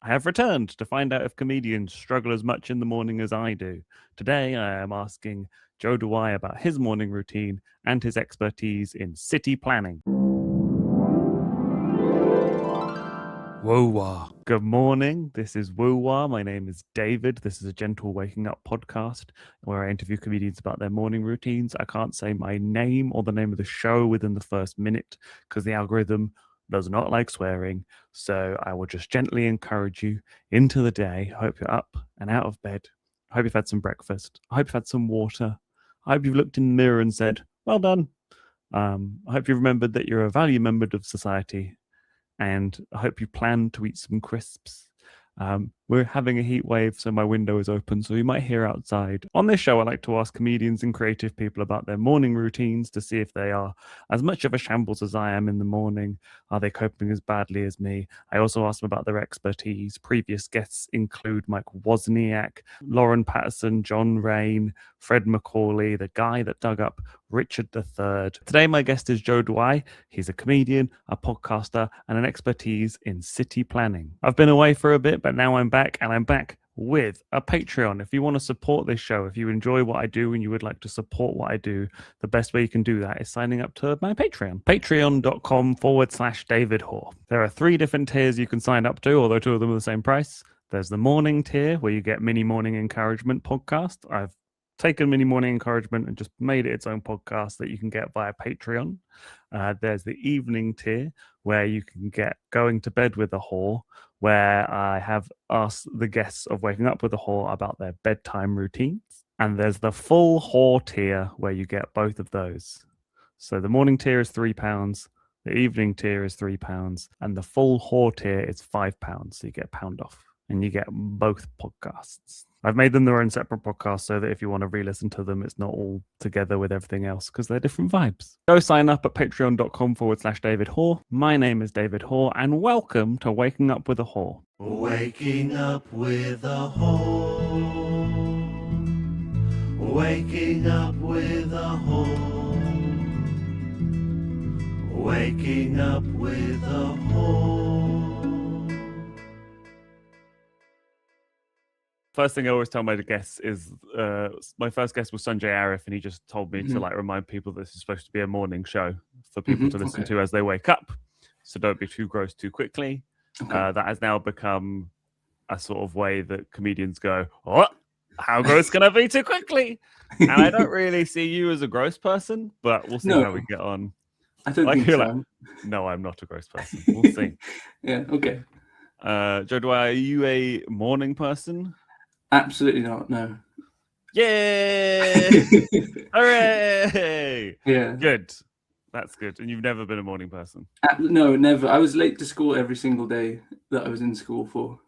I have returned to find out if comedians struggle as much in the morning as I do. Today, I am asking Joe Dehuai about his morning routine and his expertise in city planning. WUWAH. Good morning. This is WUWAH. My name is David. This is a gentle waking up podcast where I interview comedians about their morning routines. I can't say my name or the name of the show within the first minute because the algorithm does not like swearing. So I will just gently encourage you into the day. I hope you're up and out of bed. I hope you've had some breakfast. I hope you've had some water. I hope you've looked in the mirror and said, well done. I hope you've remembered that you're a valued member of society. And I hope you plan to eat some crisps. We're having a heat wave, so my window is open, so you might hear outside. On this show, I like to ask comedians and creative people about their morning routines to see if they are as much of a shambles as I am in the morning. Are they coping as badly as me? I also ask them about their expertise. Previous guests include Mike Wozniak, Lauren Patterson, John Rain, Fred Macaulay, the guy that dug up Richard III. Today, my guest is Joe Dehuai. He's a comedian, a podcaster, and an expertise in city planning. I've been away for a bit, but now I'm back, and I'm back with a Patreon. If you want to support this show, if you enjoy what I do and you would like to support what I do, the best way you can do that is signing up to my Patreon. Patreon.com/David Hoare. There are 3 different tiers you can sign up to, although 2 of them are the same price. There's the morning tier where you get mini morning encouragement podcast. I've taken mini morning encouragement and just made it its own podcast that you can get via Patreon. There's the evening tier where you can get Going to Bed with a Hoare, where I have asked the guests of Waking Up with a Hoare about their bedtime routines. And there's the full Hoare tier where you get both of those. So the morning tier is £3, the evening tier is £3, and the full Hoare tier is £5. So you get £1 off and you get both podcasts. I've made them their own separate podcasts so that if you want to re-listen to them, it's not all together with everything else because they're different vibes. Go sign up at patreon.com/David Hoare. My name is David Hoare, and welcome to Waking Up with a Hoare. Waking up with a Hoare. Waking up with a Hoare. Waking up with a Hoare. First thing I always tell my guests is my first guest was Sanjay Arif, and he just told me to remind people this is supposed to be a morning show for people to listen to as they wake up. So don't be too gross too quickly. That has now become a sort of way that comedians go, "What? How gross can I be too quickly?" And I don't really see you as a gross person, but we'll see how we get on. I don't think so. Like, no, I'm not a gross person. We'll see. Yeah, okay. Joe Dehuai, are you a morning person? Absolutely not, no. Yay! Hooray! Yeah. Good. That's good. And you've never been a morning person? No, never. I was late to school every single day that I was in school for.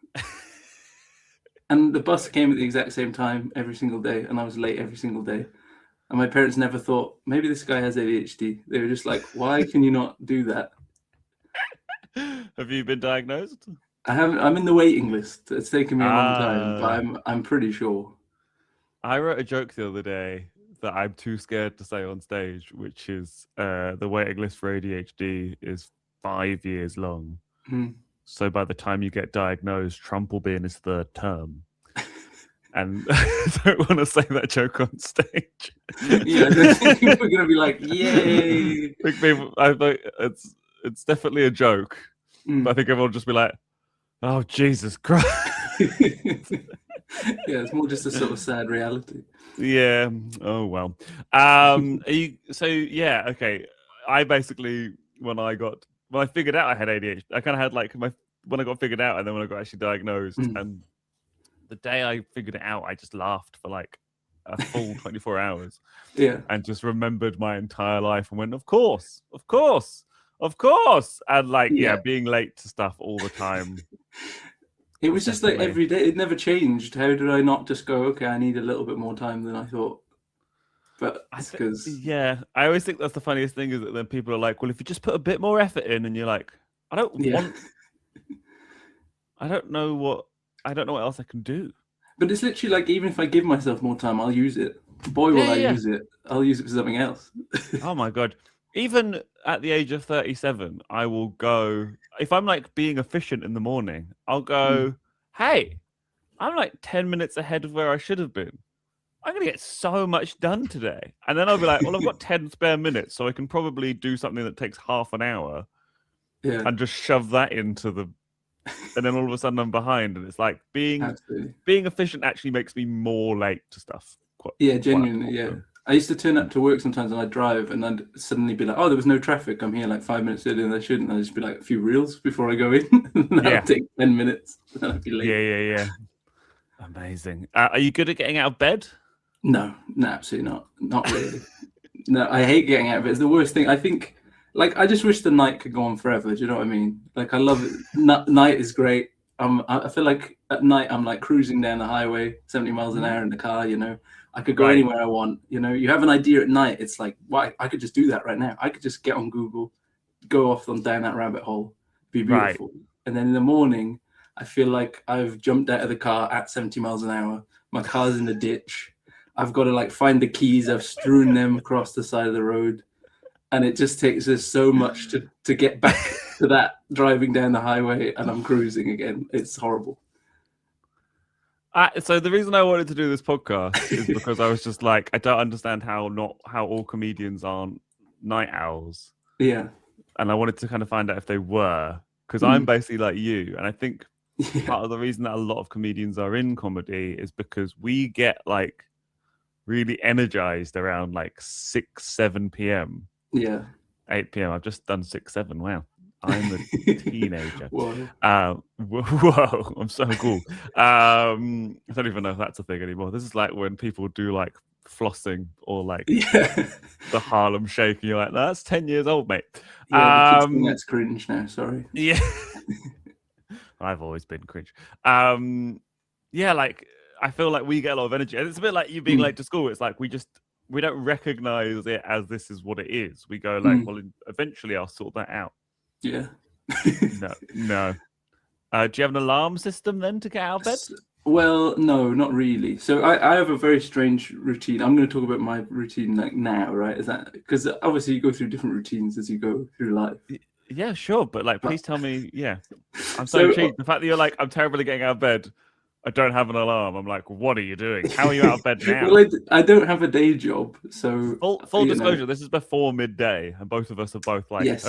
And the bus came at the exact same time every single day, and I was late every single day. And my parents never thought, maybe this guy has ADHD. They were just like, why can you not do that? Have you been diagnosed? I haven't. I'm in the waiting list. It's taken me a long time, but I'm pretty sure. I wrote a joke the other day that I'm too scared to say on stage, which is the waiting list for ADHD is 5 years long. So by the time you get diagnosed, Trump will be in his 3rd term. And I don't want to say that joke on stage. Yeah, I think people are going to be like, yay. I think it's definitely a joke. But I think everyone will just be like, oh, Jesus Christ. Yeah, it's more just a sort of sad reality. Yeah. Oh, well. Okay. I basically, when I figured out I had ADHD, I kind of had when I got figured out and then when I got actually diagnosed. And the day I figured it out, I just laughed for like a full 24 hours. Yeah. And just remembered my entire life and went, of course. And being late to stuff all the time. It was just like every day. It never changed. How did I not just go, okay, I need a little bit more time than I thought? But it's because... Yeah, I always think that's the funniest thing is that then people are like, well, if you just put a bit more effort in, and you're like, I don't know what else I can do. But it's literally like, even if I give myself more time, I'll use it. Boy, will I use it. I'll use it for something else. Oh my God. even at the age of 37, I will go, if I'm like being efficient in the morning, I'll go, hey, I'm like 10 minutes ahead of where I should have been. I'm going to get so much done today. And then I'll be like, well, I've got 10 spare minutes, so I can probably do something that takes half an hour and just shove that into the... And then all of a sudden I'm behind. And it's like being efficient actually makes me more late to stuff. Genuinely, yeah. I used to turn up to work sometimes and I'd drive and I'd suddenly be like, oh, there was no traffic. I'm here like 5 minutes earlier than I should. And I'd just be like a few reels before I go in. And that'll take 10 minutes. And then I'd be late. Yeah. Amazing. Are you good at getting out of bed? No, absolutely not. Not really. No, I hate getting out of bed. It's the worst thing. I think, like, I just wish the night could go on forever. Do you know what I mean? Like, I love it. Night is great. I feel like at night I'm like cruising down the highway, 70 miles an hour in the car, you know. I could go anywhere I want. You know, you have an idea at night. It's like, why? I could just do that right now. I could just get on Google, go off down that rabbit hole, be beautiful. Right. And then in the morning, I feel like I've jumped out of the car at 70 miles an hour. My car's in the ditch. I've got to like find the keys. I've strewn them across the side of the road. And it just takes us so much to get back to that driving down the highway and I'm cruising again. It's horrible. So the reason I wanted to do this podcast is because I was just like, I don't understand how all comedians aren't night owls. Yeah. And I wanted to kind of find out if they were, because I'm basically like you. And I think part of the reason that a lot of comedians are in comedy is because we get like really energized around like 6, 7 p.m. Yeah. 8 p.m. I've just done 6, 7. Wow. I'm a teenager. Whoa. Whoa, I'm so cool. I don't even know if that's a thing anymore. This is like when people do like flossing or like the Harlem Shake, and you're like, no, that's 10 years old, mate. Yeah, that's cringe now, sorry. Yeah. I've always been cringe. Yeah, like I feel like we get a lot of energy. And it's a bit like you being late to school. It's like we don't recognize it as this is what it is. We go like, well, eventually I'll sort that out. Yeah. No. Do you have an alarm system then to get out of bed? Well, no, not really. So I have a very strange routine. I'm going to talk about my routine like now, right? Is that because obviously you go through different routines as you go through life. Yeah, sure. But like, please tell me. Yeah, I'm so intrigued. The fact that you're like, I'm terribly getting out of bed. I don't have an alarm. I'm like, what are you doing? How are you out of bed now? Well, I don't have a day job, so full disclosure. This is before midday, and both of us are both like, yes.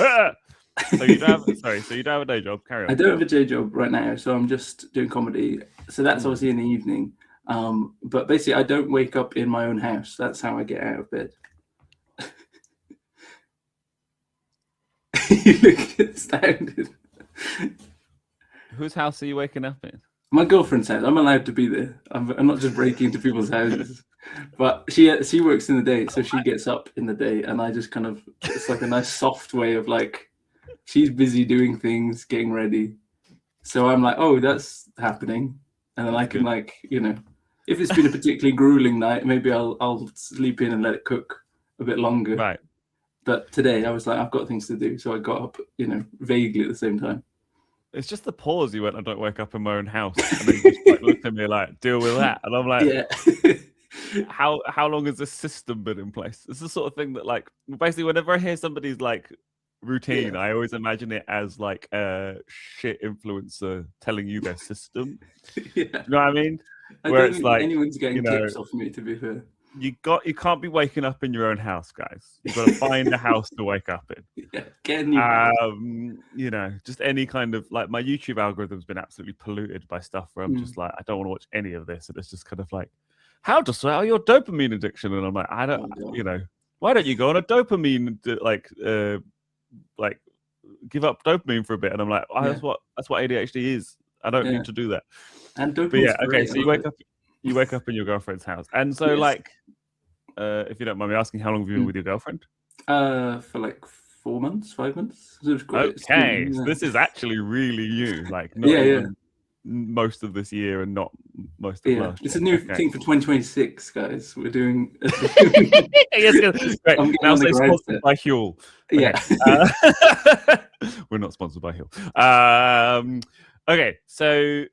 So you don't have so you don't have a day job. Carry on. I don't have a day job right now, so I'm just doing comedy. So that's obviously in the evening. But basically, I don't wake up in my own house. That's how I get out of bed. You look astounded. Whose house are you waking up in? My girlfriend's house. I'm allowed to be there. I'm not just breaking into people's houses. But she works in the day, so she gets up in the day, and I just kind of, it's like a nice soft way of like, she's busy doing things, getting ready. So I'm like, oh, that's happening. And then I can like, you know, if it's been a particularly grueling night, maybe I'll sleep in and let it cook a bit longer. Right. But today I was like, I've got things to do. So I got up, you know, vaguely at the same time. It's just the pause you went, I don't wake up in my own house. And then you just like, looked at me like, deal with that. And I'm like, yeah. How long has this system been in place? It's the sort of thing that like, basically whenever I hear somebody's like routine, I always imagine it as like a shit influencer telling you their system. You know what I mean? Where it's like, anyone's getting tips off me, to be fair. You can't be waking up in your own house, guys. You've got to find a house to wake up in. Yeah, get a new house. You know, just any kind of like my YouTube algorithm's been absolutely polluted by stuff where I'm just like, I don't want to watch any of this. And it's just kind of like, how to swell your dopamine addiction. And I'm like, I don't, you know, why don't you go on a dopamine like give up dopamine for a bit? And I'm like, oh, that's what ADHD is. I don't need to do that. And dopamine. But yeah, okay. So you wake up in your girlfriend's house, and so like, if you don't mind me asking, how long have you been with your girlfriend? For like 4 months, 5 months. So okay, so this is actually really new. Like, not even most of this year and not most of last year. It's a new thing for 2026, guys. We're doing. Yes, great. Now say sponsored by Huel. Okay. Yeah, we're not sponsored by Huel. Okay, so.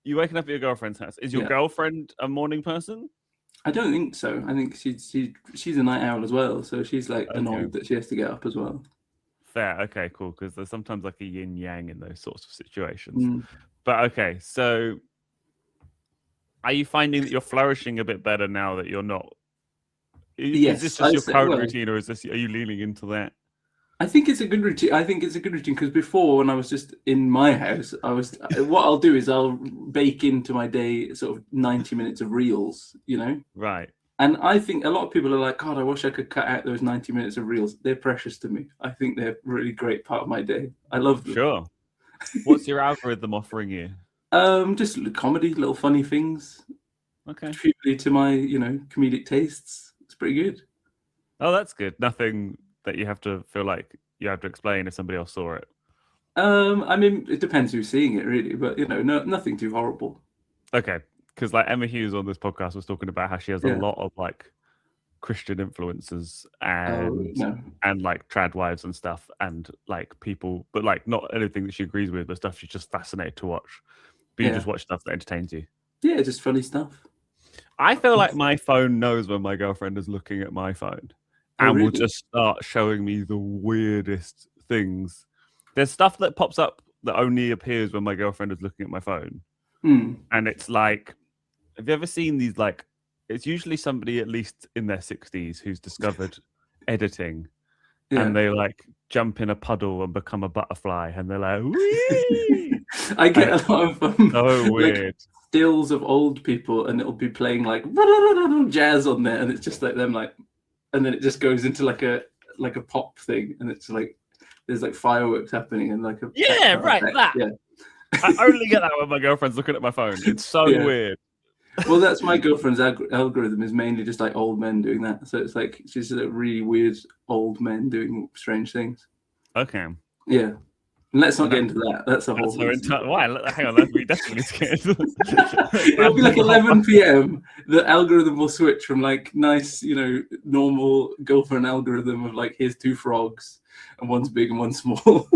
You waking up at your girlfriend's house. Is your girlfriend a morning person? I don't think so. I think she's a night owl as well, so she's like annoyed Okay. that she has to get up as well. Fair. Okay, cool. Because there's sometimes like a yin yang in those sorts of situations. Mm. But okay, so are you finding that you're flourishing a bit better now that you're not? Is this Yes, just I your say, current well, routine, or are you leaning into that? I think it's a good routine. I think it's a good routine because before, when I was just in my house, what I'll do is I'll bake into my day sort of 90 minutes of reels, you know. Right. And I think a lot of people are like, God, I wish I could cut out those 90 minutes of reels. They're precious to me. I think they're a really great part of my day. I love them. Sure. What's your algorithm offering you? Just comedy, little funny things. Okay. Purely to my, comedic tastes. It's pretty good. Oh, that's good. Nothing that you have to feel like you have to explain if somebody else saw it. I mean, it depends who's seeing it, really, but nothing too horrible. Okay, because like Emma Hughes on this podcast was talking about how she has a lot of like Christian influences and like trad wives and stuff, and like people, but like not anything that she agrees with, but stuff she's just fascinated to watch. But you just watch stuff that entertains you. Yeah, just funny stuff. I feel like my phone knows when my girlfriend is looking at my phone, and will just start showing me the weirdest things. There's stuff that pops up that only appears when my girlfriend is looking at my phone. And it's like, have you ever seen these, like, it's usually somebody at least in their 60s who's discovered editing, and they like jump in a puddle and become a butterfly, and they're like, wee! I get a lot of so weird. Like, stills of old people, and it'll be playing like jazz on there, and it's just like them like, and then it just goes into like a pop thing, and it's like there's like fireworks happening and like a that. I only get that when my girlfriend's looking at my phone. It's so weird. Well, that's my girlfriend's algorithm is mainly just like old men doing that. So it's like she's like really weird old men doing strange things. Okay. Yeah. Let's not get into that. That's a whole. Why? Hang on, we definitely need to get into that. It'll be like 11 p.m. The algorithm will switch from like nice, normal girlfriend algorithm of like here's two frogs and one's big and one's small.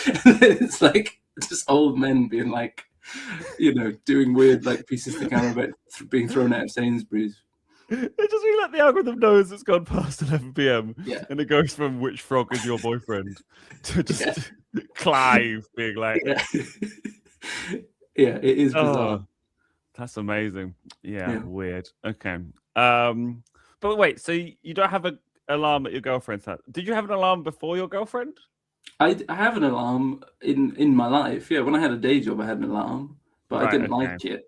And then it's like just old men being like, doing weird like pieces to camera about being thrown out of Sainsbury's. It just means like the algorithm knows it's gone past 11 p.m. Yeah. And it goes from which frog is your boyfriend to just Clive being like, yeah, it is bizarre. Oh, that's amazing. Yeah, weird. Okay. But wait, so you don't have an alarm at your girlfriend's house? Did you have an alarm before your girlfriend? I have an alarm in my life. Yeah, when I had a day job, I had an alarm, but I didn't like it.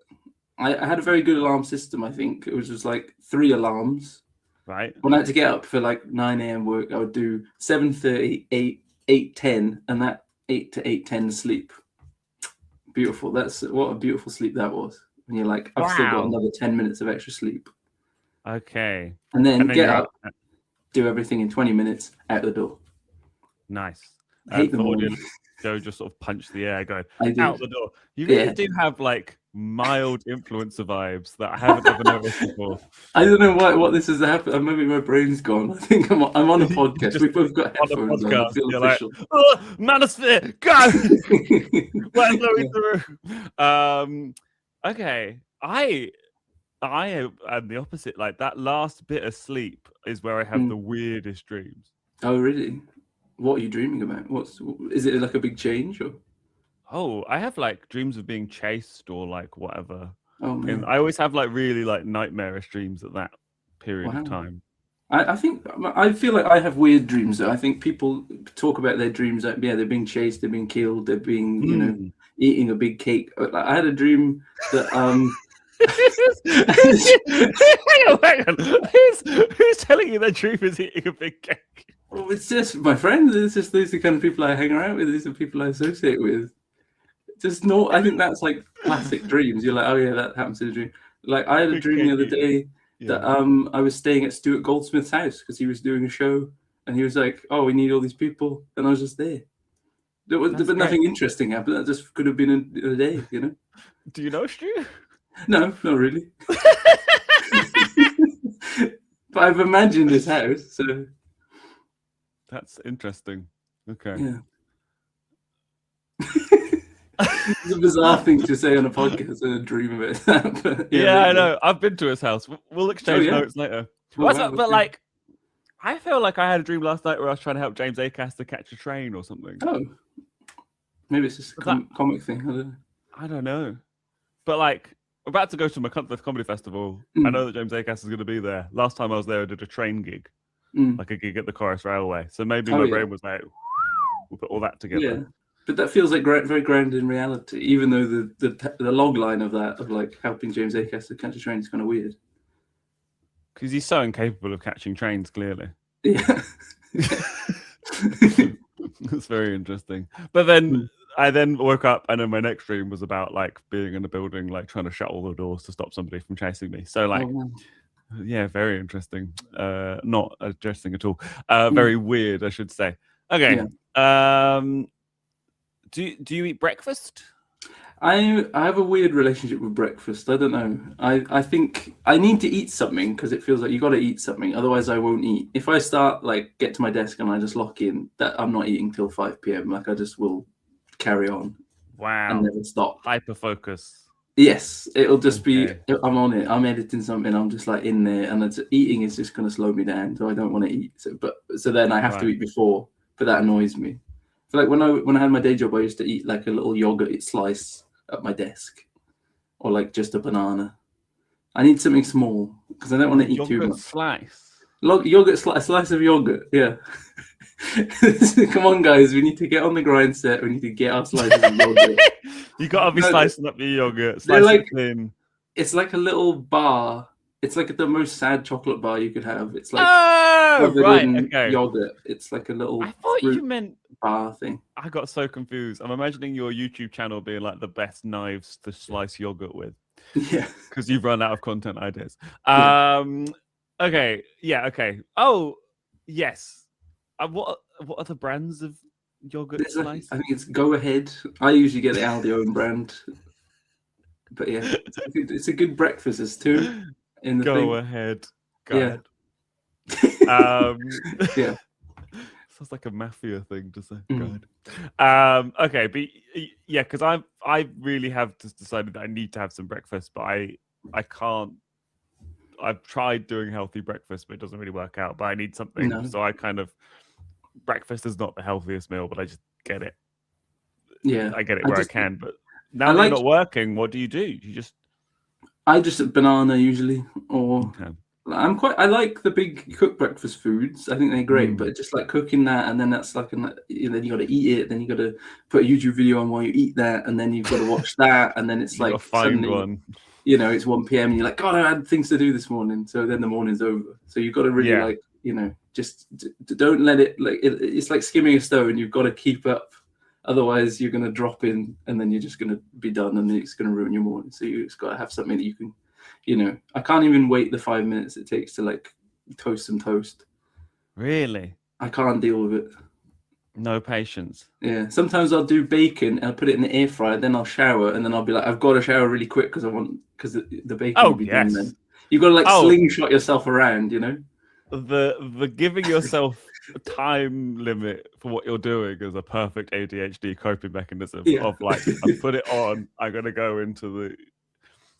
I had a very good alarm system, I think. It was just like 3 alarms. Right. When I had to get up for like 9 a.m. work, I would do 7:30, 8:10, and that 8 to 8:10 sleep. Beautiful. What a beautiful sleep that was. When you're like, I've still got another 10 minutes of extra sleep. Okay. And then get up, do everything in 20 minutes, out the door. Nice. I hate the morning. Joe just sort of punched the air going out the door. You really do have like mild influencer vibes that I haven't ever noticed before. I don't know what this has happened. Maybe my brain's gone. I think I'm on a podcast. We've both got headphones on. I feel official. Like, oh, manosphere, go! Let's go through. Okay. I am the opposite. Like that last bit of sleep is where I have the weirdest dreams. Oh, really? What are you dreaming about? Is it like a big change or? Oh, I have like dreams of being chased or like whatever. Oh man. And I always have like really like nightmarish dreams at that period of time. I feel like I have weird dreams though. I think people talk about their dreams like they're being chased, they're being killed, they're being eating a big cake. I had a dream that hang on. Who's telling you that dream is eating a big cake? Well, it's just my friends. It's just these are the kind of people I hang around with. These are people I associate with. I think that's like classic dreams. You're like, oh yeah, that happens in a dream. Like I had a dream the other day that I was staying at Stuart Goldsmith's house because he was doing a show, and he was like, oh, we need all these people, and I was just there. But nothing interesting happened. That just could have been a day, Do you know Stu? No, not really. But I've imagined his house, so. That's interesting. Okay. Yeah. It's a bizarre thing to say on a podcast and a dream of it. But, Yeah, I know. I've been to his house. We'll exchange notes later. Oh, wow, But like, I feel like I had a dream last night where I was trying to help James Acaster catch a train or something. Oh, maybe it's just a comic thing. I don't know. I don't know. But like, we're about to go to the comedy festival. I know that James Acaster is going to be there. Last time I was there, I did a train gig, like a gig at the Chorus Railway. So maybe my brain was like, we'll put all that together. Yeah, but that feels like very grounded in reality, even though the log line of that, of like helping James Acaster catch a train, is kind of weird. Because he's so incapable of catching trains, clearly. Yeah. That's very interesting. But then I then woke up, and then my next dream was about like being in a building, like trying to shut all the doors to stop somebody from chasing me. So like, yeah, very interesting. Not interesting at all. Very weird, I should say. Okay. Yeah. Do you eat breakfast? I have a weird relationship with breakfast. I don't know. I think I need to eat something because it feels like you got to eat something. Otherwise, I won't eat. If I start get to my desk and I just lock in, that I'm not eating till 5 p.m. Like I just will carry on. Wow. And never stop. Hyper focus. Yes, it'll just be. I'm on it. I'm editing something. I'm just like in there, and eating is just going to slow me down. So I don't want to eat. So then I have to eat before. But that annoys me. So like when I had my day job, I used to eat like a little yogurt slice at my desk, or like just a banana. I need something small because I don't want to eat too much. Yogurt slice, a slice of yogurt. Yeah. Come on, guys, we need to get on the grind set. We need to get our slices of yogurt. You gotta be slicing up your yogurt. Thin. It's like a little bar. It's like the most sad chocolate bar you could have. It's like yogurt. It's like a little. I thought you meant bar thing. I got so confused. I'm imagining your YouTube channel being like the best knives to slice yogurt with. Yeah, because you've run out of content ideas. Okay. Yeah. Okay. Oh, yes. What are the brands of yogurt slice? I think it's Go Ahead. I usually get the Aldi own brand. But yeah, it's a good breakfast. There's two in the Go Ahead. Yeah. Yeah. Sounds like a mafia thing to say. God. Okay, but yeah, because I really have just decided that I need to have some breakfast, but I can't. I've tried doing healthy breakfast, but it doesn't really work out. But I need something, so I kind of breakfast is not the healthiest meal, but I just get it. Yeah, I get it where I can. But now that you're not working, what do? I just a banana usually, or I like the big cooked breakfast foods. I think they're great, but just like cooking that, and then that's like, then you got to eat it, then you got to put a YouTube video on while you eat that, and then you've got to watch that, and then it's like find one. It's 1 p.m. and you're like, God, I had things to do this morning. So then the morning's over. So you've got to really just don't let it it's like skimming a stone. You've got to keep up. Otherwise, you're going to drop in, and then you're just going to be done, and it's going to ruin your morning. So you just got to have something that you can, I can't even wait the 5 minutes it takes to toast some toast. Really? I can't deal with it. No patience. Yeah. Sometimes I'll do bacon and I'll put it in the air fryer, then I'll shower, and then I'll be like, I've got to shower really quick because the bacon will be done then. You've got to slingshot yourself around, The giving yourself a time limit for what you're doing is a perfect ADHD coping mechanism of I put it on, I'm gonna go into the.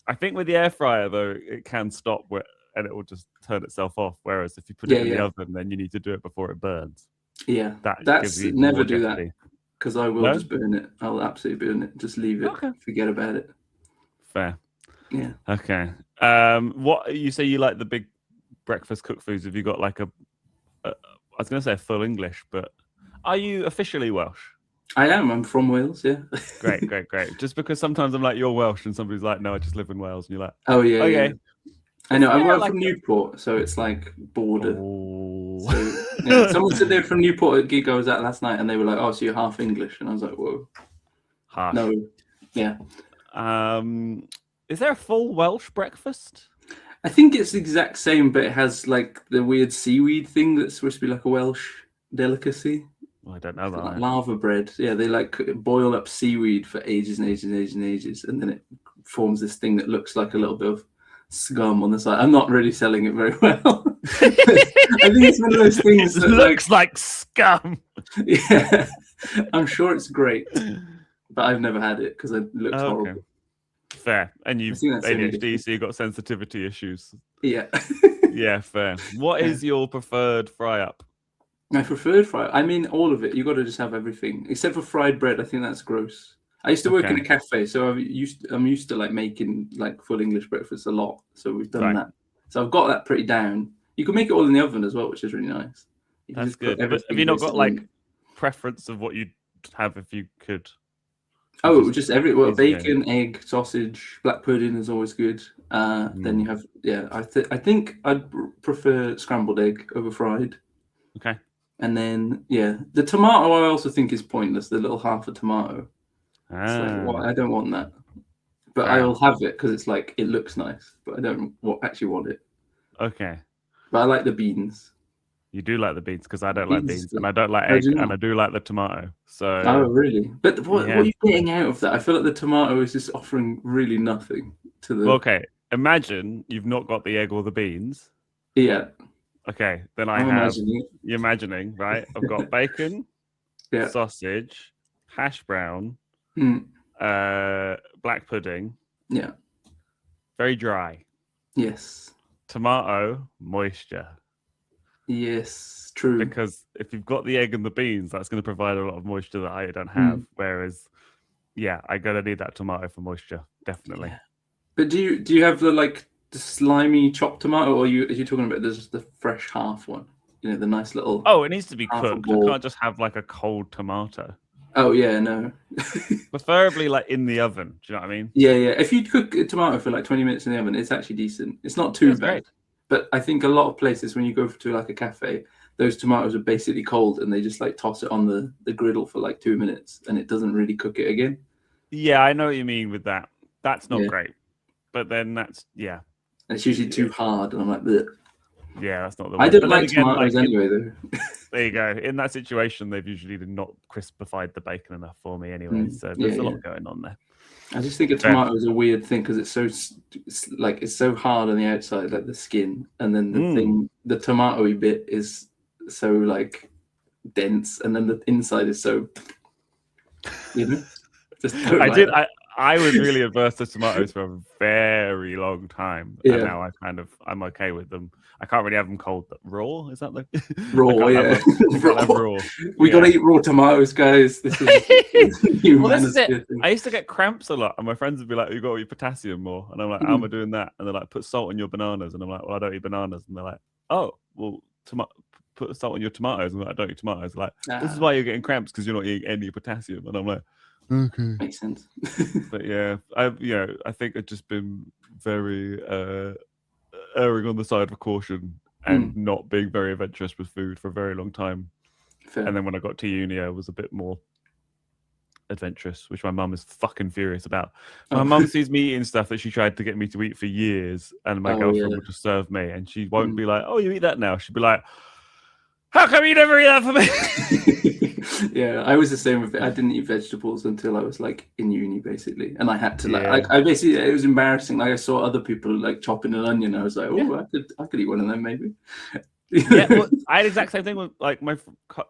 I think with the air fryer though, it can stop and it will just turn itself off. Whereas if you put it in the oven, then you need to do it before it burns. Yeah, that's never do that because I will just burn it. I'll absolutely burn it. Just leave it. Forget about it. Fair. Yeah. Okay. What you say you like the big breakfast cooked foods? Have you got like I was going to say full English, but are you officially Welsh? I am. I'm from Wales. Yeah. Great. Just because sometimes I'm like, you're Welsh, and somebody's like, no, I just live in Wales, and you're like, oh yeah, okay. Yeah. I know. I'm like from Newport, so it's like border. So, someone said they're from Newport at a gig I was at last night, and they were like, "Oh, so you're half English?" And I was like, "Whoa, half." No, yeah. Is there a full Welsh breakfast? I think it's the exact same, but it has like the weird seaweed thing that's supposed to be like a Welsh delicacy. Well, I don't know that. Like lava bread. Yeah, they boil up seaweed for ages and ages and ages and ages, and then it forms this thing that looks like a little bit of scum on the side. I'm not really selling it very well. I think it's one of those things that looks like scum. Yeah, I'm sure it's great, but I've never had it because it looks horrible. Fair. And you've ADHD, so you've got sensitivity issues. Yeah. Yeah, fair. What is your preferred fry up? My preferred fry. I mean, all of it. You got to just have everything except for fried bread. I think that's gross. I used to work in a cafe, so I'm used to like making like full English breakfast a lot. So we've done that. So I've got that pretty down. You can make it all in the oven as well, which is really nice. That's good. But have you not got like preference of what you'd have if you could? Oh, just bacon, egg, sausage, black pudding is always good. Then you have I think I'd prefer scrambled egg over fried. Okay. And then the tomato I also think is pointless. The little half a tomato. It's like, well, I don't want that. But I will have it because it's like it looks nice, but I don't actually want it. Okay. But I like the beans. You do like the beans because I don't like beans, and I don't like egg, and I do like the tomato. So. Oh, really? But what are you getting out of that? I feel like the tomato is just offering really nothing to the. Okay, imagine you've not got the egg or the beans. Yeah. Okay, then you're imagining, right? I've got bacon, sausage, hash brown, black pudding. Yeah. Very dry. Yes. Tomato, moisture. Yes, true. Because if you've got the egg and the beans, that's going to provide a lot of moisture that I don't have. Whereas, I'm going to need that tomato for moisture, definitely. Yeah. But do you have the slimy chopped tomato, or are you talking about the fresh half one? You know, the nice little. Oh, it needs to be cooked. I can't just have like a cold tomato. Oh yeah, no. Preferably like in the oven. Do you know what I mean? Yeah. If you cook a tomato for like 20 minutes in the oven, it's actually decent. It's not too bad. Great. But I think a lot of places when you go to like a cafe, those tomatoes are basically cold and they just like toss it on the griddle for like 2 minutes and it doesn't really cook it again. Yeah, I know what you mean with that. That's not great. But then that's And it's usually too hard, and I'm like, bleh. Yeah, that's not the way. I don't like tomatoes anyway, though. There you go. In that situation, they've usually not crispified the bacon enough for me anyway. So there's a lot going on there. I just think a tomato is a weird thing because it's so hard on the outside, like the skin, and then the tomatoey bit is so like dense, and then the inside is so, just I was really adverse to tomatoes for a very long time, and now I'm okay with them. I can't really have them cold. Raw, is that the raw? Yeah, raw. We gotta eat raw tomatoes, guys. This is this is it. I used to get cramps a lot, and my friends would be like, "You got to eat potassium more," and I'm like, "How am I doing that?" And they're like, "Put salt on your bananas," and I'm like, "Well, I don't eat bananas," and they're like, "Oh, well, put salt on your tomatoes," and I'm like, "I don't eat tomatoes." Like, this is why you're getting cramps because you're not eating any potassium, and I'm like. Okay. Makes sense. But I think I've just been very erring on the side of caution and not being very adventurous with food for a very long time. Fair. And then when I got to uni, I was a bit more adventurous, which my mum is fucking furious about. My mum sees me eating stuff that she tried to get me to eat for years, and my girlfriend would just serve me, and she won't be like, "Oh, you eat that now." She'd be like, "How come you never eat that for me?" Yeah, I was the same with it. I didn't eat vegetables until I was like in uni, basically, and I had to I basically it was embarrassing. Like I saw other people like chopping an onion. I was like, oh, I could eat one of them maybe. Well, I had the exact same thing with like my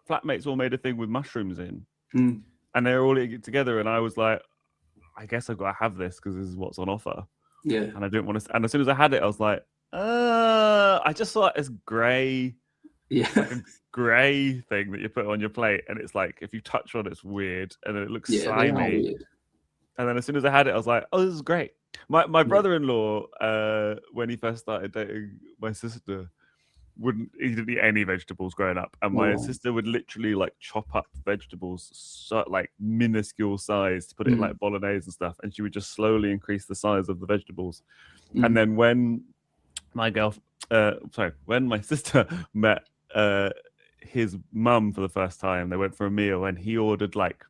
flatmates all made a thing with mushrooms in, and they were all eating it together, and I was like, I guess I've got to have this because this is what's on offer. Yeah, and I didn't want to. And as soon as I had it, I was like, I just saw it as grey. Yeah, like a grey thing that you put on your plate, and it's like if you touch on it's weird, and then it looks slimy. And then as soon as I had it, I was like, "Oh, this is great." My brother-in-law, when he first started dating my sister, he didn't eat any vegetables growing up, and my sister would literally like chop up vegetables so like minuscule size to put it in like bolognese and stuff, and she would just slowly increase the size of the vegetables. And then when when my sister met his mum for the first time, they went for a meal, and he ordered like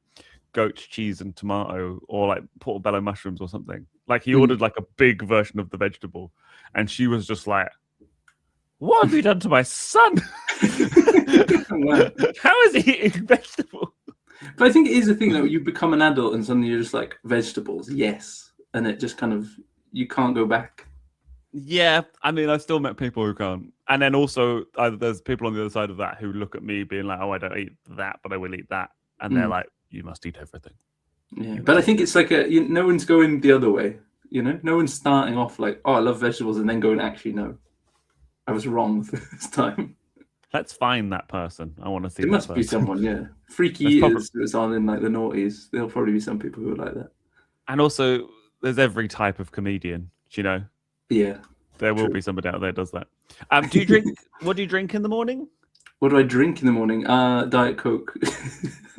goat's cheese and tomato, or like portobello mushrooms or something. Like he ordered like a big version of the vegetable, and she was just like, "What have you done to my son? How is he eating vegetables?" But I think it is a thing that you become an adult and suddenly you're just like, vegetables, yes, and it just kind of you can't go back. Yeah, I mean, I've still met people who can't. And then also, there's people on the other side of that who look at me being like, "Oh, I don't eat that, but I will eat that." And they're like, "You must eat everything." Yeah, but I think it's like no one's going the other way. No one's starting off like, oh, I love vegetables, and then going, actually, no, I was wrong this time. Let's find that person. I want to see There that must be person. someone, yeah. Freaky eaters that's on in like the noughties. There'll probably be some people who are like that. And also, there's every type of comedian, do Yeah. There will be somebody out there who does that. Do you drink? What do you drink in the morning? What do I drink in the morning? Diet Coke.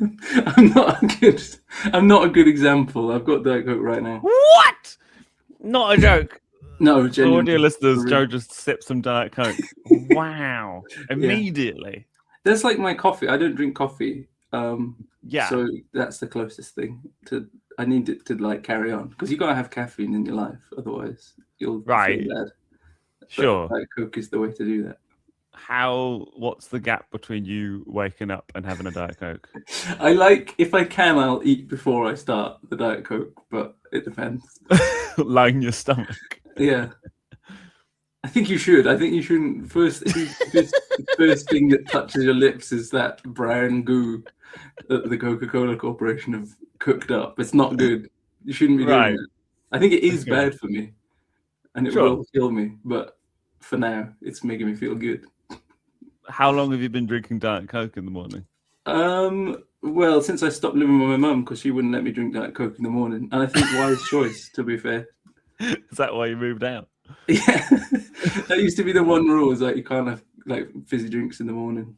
I'm not a good example. I've got Diet Coke right now. What? Not a joke. No, genuinely. Audio listeners, Joe just sipped some Diet Coke. Wow. Immediately. That's like my coffee. I don't drink coffee. Yeah. So that's the closest thing to. I need it to like carry on because you gotta have caffeine in your life, otherwise you'll feel bad. Sure. Diet Coke is the way to do that. What's the gap between you waking up and having a Diet Coke? If I can, I'll eat before I start the Diet Coke, but it depends. Line your stomach. Yeah. I think you should. I think you shouldn't. The first thing that touches your lips is that brown goo that the Coca-Cola Corporation have cooked up. It's not good. You shouldn't be doing it. I think it is bad for me, and it will kill me. But for now, it's making me feel good. How long have you been drinking Diet Coke in the morning? Well, since I stopped living with my mum because she wouldn't let me drink Diet Coke in the morning, and I think wise choice, to be fair. Is that why you moved out? Yeah, that used to be the one rule: is that you can't have like fizzy drinks in the morning.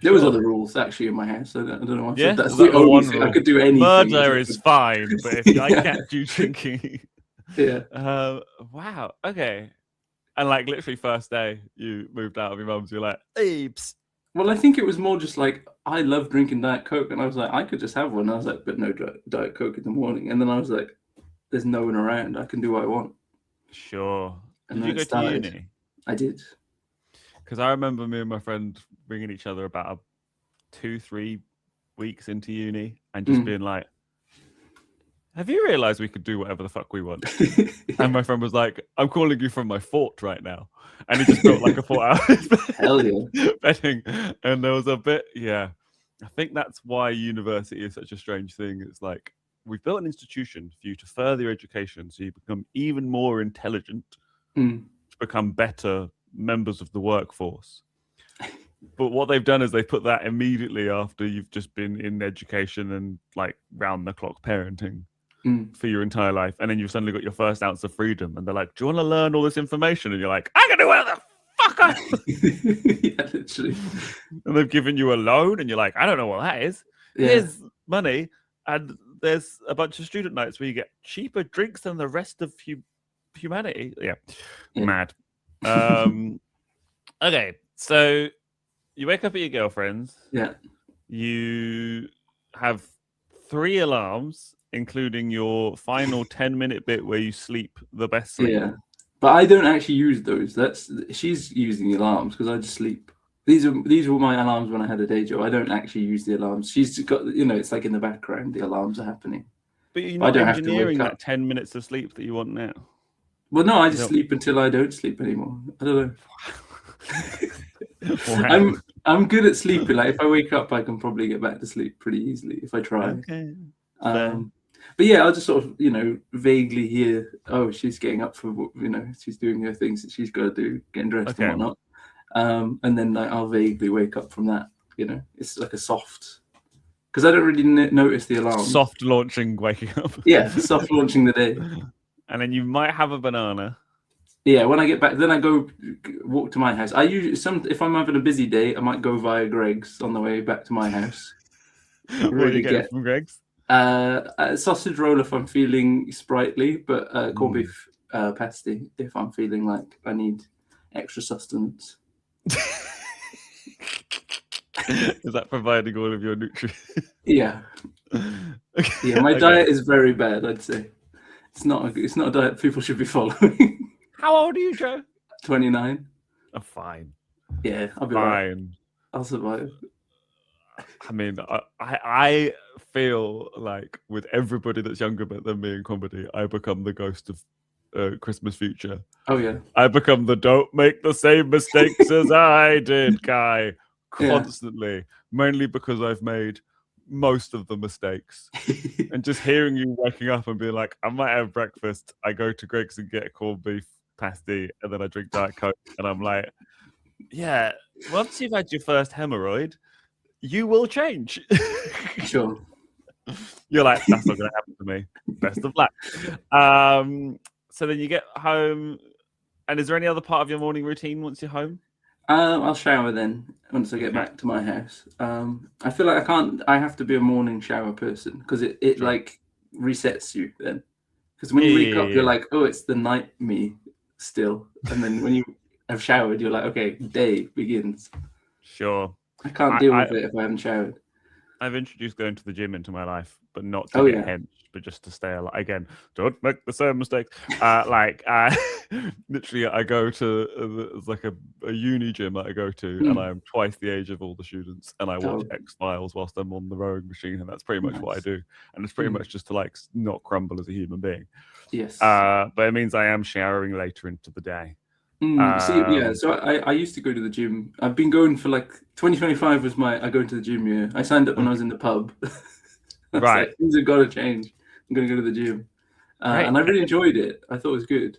There was other rules actually in my house. I don't know. That's the only thing I could do. Anything. Murder is fine, but if I catch you drinking, wow, okay. And like literally first day you moved out of your mum's, you're like, "Apes." Well, I think it was more just like I love drinking Diet Coke, and I was like, I could just have one. I was like, but no Diet Coke in the morning. And then I was like, there's no one around. I can do what I want. Sure. And did you go to uni? I did. Because I remember me and my friend ringing each other about 2-3 weeks into uni and just being like, have you realized we could do whatever the fuck we want? And my friend was like, I'm calling you from my fort right now. And he just built like a fort out. Hell yeah. Bedding. And there was a bit, I think that's why university is such a strange thing. It's like, we've built an institution for you to further your education so you become even more intelligent, to become better members of the workforce. But what they've done is they put that immediately after you've just been in education and like round the clock parenting for your entire life. And then you've suddenly got your first ounce of freedom. And they're like, do you want to learn all this information? And you're like, I can do whatever the fuck I Yeah, literally. And they've given you a loan and you're like, I don't know what that is. Yeah. Here's money. And there's a bunch of student nights where you get cheaper drinks than the rest of humanity. Yeah. Mad. Okay. So you wake up at your girlfriend's. Yeah. You have 3 alarms, including your final 10-minute bit where you sleep the best sleep. Yeah. But I don't actually use those. She's using the alarms because I just sleep. These were my alarms when I had a day job. I don't actually use the alarms. She's got, it's like in the background, the alarms are happening. But you're not engineering that 10 minutes of sleep that you want now. Well, no, I just sleep until I don't sleep anymore. I don't know. Wow. I'm good at sleeping. Like if I wake up, I can probably get back to sleep pretty easily if I try. Okay. But yeah, I'll just sort of, vaguely hear, oh, she's getting up for, she's doing her things that she's got to do, getting dressed and whatnot. And then I'll vaguely wake up from that. It's like a soft, because I don't really notice the alarm. Soft launching waking up. Yeah, soft launching the day. And then you might have a banana. Yeah, when I get back, then I go walk to my house. I usually if I'm having a busy day, I might go via Greg's on the way back to my house. What do you get from Greg's? A sausage roll if I'm feeling sprightly, but corned beef pasty if I'm feeling like I need extra sustenance. Is that providing all of your nutrients? Yeah. Okay. Yeah, my diet is very bad, I'd say. It's not a diet people should be following. How old are you, Joe? 29. Oh, fine. Yeah, I'll be fine. Right. I'll survive. I mean, I feel like with everybody that's younger than me in comedy, I become the ghost of Christmas Future. Oh, yeah. I become the don't make the same mistakes as I did guy constantly, mainly because I've made most of the mistakes. And just hearing you waking up and being like, I might have breakfast. I go to Greg's and get a corned beef pasty, and then I drink Diet Coke. And I'm like, yeah, once you've had your first hemorrhoid, you will change. Sure. You're like, that's not going to happen to me. Best of luck. So then you get home. And is there any other part of your morning routine once you're home? I'll shower then once I get back to my house. I feel like I have to be a morning shower person because it like resets you then. Because when you wake up, you're like, oh, it's the night me still. And then when you have showered, you're like, okay, day begins. Sure. I can't deal with it if I haven't showered. I've introduced going to the gym into my life, but not to get henched, but just to stay alive. Again, don't make the same mistakes. Literally, I go to it's like a uni gym that I go to, and I am twice the age of all the students, and I watch X-Files whilst I'm on the rowing machine, and that's pretty much what I do. And it's pretty much just to like not crumble as a human being. Yes. But it means I am showering later into the day. So I used to go to the gym. I've been going for like 2025 was I go to the gym year. I signed up when I was in the pub. Right. Like, things have got to change. I'm going to go to the gym. And I really enjoyed it. I thought it was good.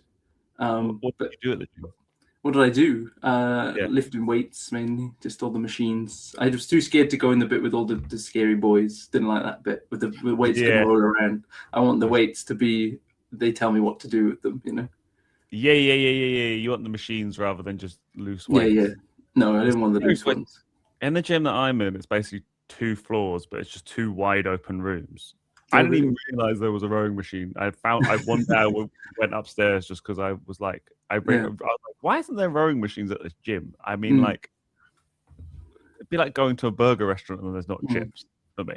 What did you do at the gym? What did I do? Lifting weights mainly, just all the machines. I was too scared to go in the bit with all the scary boys. Didn't like that bit with the weights to roll around. I want the weights to be, they tell me what to do with them, you know? Yeah. You want the machines rather than just loose weights. Yeah. No, I didn't want the loose ones. In the gym that I'm in, it's basically 2 floors, but it's just 2 wide open rooms. I didn't even realize there was a rowing machine. One day I went upstairs just because I was like, I was like, why isn't there rowing machines at this gym? I mean, like, it'd be like going to a burger restaurant and there's not chips for me.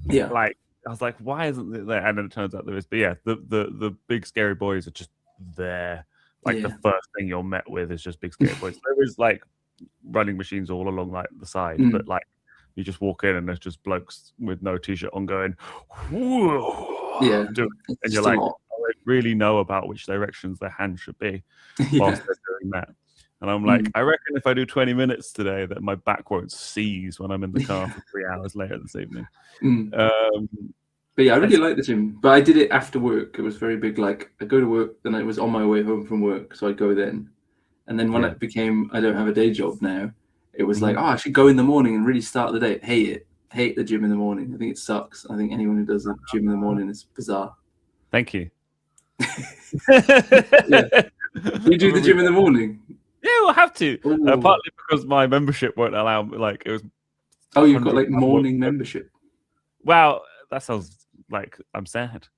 Yeah. Like, I was like, why isn't it there? And then it turns out there is. But yeah, the big scary boys are just there. Like the first thing you're met with is just big scary boys. There is like running machines all along like the side, but like you just walk in and there's just blokes with no t-shirt on going, and you're like, I don't really know about which directions their hand should be whilst they're doing that. And I'm like, I reckon if I do 20 minutes today, that my back won't seize when I'm in the car for 3 hours later this evening. But yeah, I really like the gym. But I did it after work. It was very big. Like, I go to work, then I was on my way home from work, so I'd go then. And then when it became, I don't have a day job now, it was like, oh, I should go in the morning and really start the day. Hate it. Hate the gym in the morning. I think it sucks. I think anyone who does the gym in the morning is bizarre. Thank you. You do the gym in the morning? Yeah, we'll have to. Partly because my membership won't allow me. Like, it was. Oh, you've got like morning membership. Wow, that sounds like I'm sad.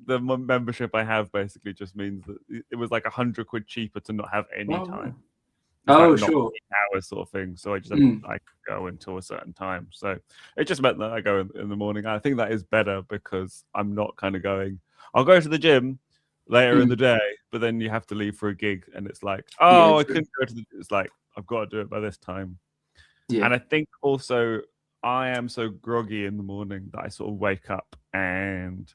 The membership I have basically just means that it was like £100 cheaper to not have any time. Oh, sure. Hours sort of thing. So I just I go until a certain time. So it just meant that I go in the morning. I think that is better because I'm not kind of going, I'll go to the gym later in the day, but then you have to leave for a gig and it's like, I couldn't go to it's like, I've got to do it by this time. Yeah. And I think also I am so groggy in the morning that I sort of wake up and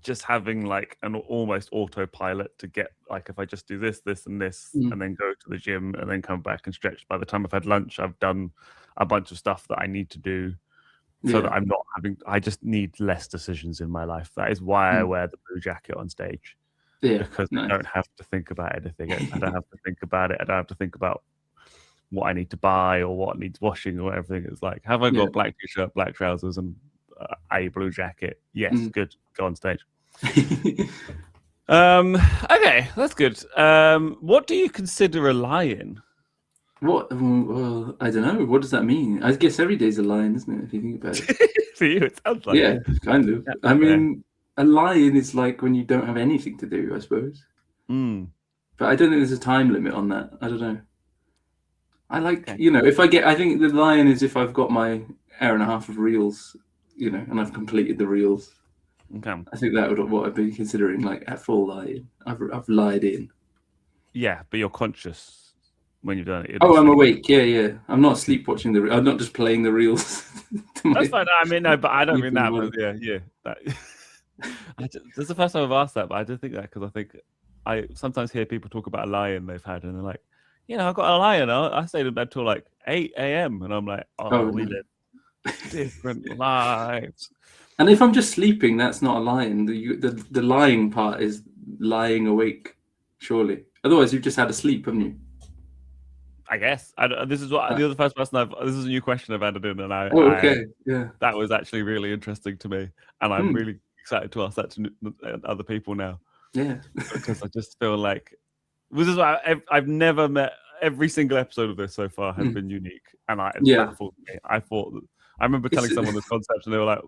just having like an almost autopilot to get like, if I just do this, and this, and then go to the gym and then come back and stretch. By the time I've had lunch, I've done a bunch of stuff that I need to do so that I'm not having, I just need less decisions in my life. That is why I wear the blue jacket on stage. Yeah, because I don't have to think about anything. I don't have to think about it. I don't have to think about what I need to buy or what needs washing or everything. It's like, have I got black t-shirt, black trousers, and a blue jacket? Yes, good. Go on stage. Okay, that's good. What do you consider a lie-in? What? Well, I don't know. What does that mean? I guess every day's a lie-in, isn't it? If you think about it. For you, it sounds like it. Kind of. Yeah. I mean, a lie-in is like when you don't have anything to do, I suppose. But I don't think there's a time limit on that. I don't know. I like, if I think the lie-in is if I've got my hour and a half of reels, and I've completed the reels. Okay. I think that would what I'd be considering like a full lie-in. I've lied in. Yeah, but you're conscious when you've done it. I'm awake. Yeah. I'm not sleep watching I'm not just playing the reels. That's fine. I mean, no, but I don't mean that. But yeah. This is the first time I've asked that, but I do think that because I think I sometimes hear people talk about a lie-in they've had, and they're like, I got a lion. I stayed in bed till like 8 a.m. and I'm like, Oh, we no. live different lives. And if I'm just sleeping, that's not a lying. The lying part is lying awake, surely. Otherwise, you've just had a sleep, haven't you? I guess. This is what the other first person this is a new question I've added in, and Oh, okay. Yeah. that was actually really interesting to me, and I'm really excited to ask that to other people now. Yeah. Because I just feel like this is why I've never met. Every single episode of this so far has been unique, and it baffled me. I remember telling someone this concept, and they were like,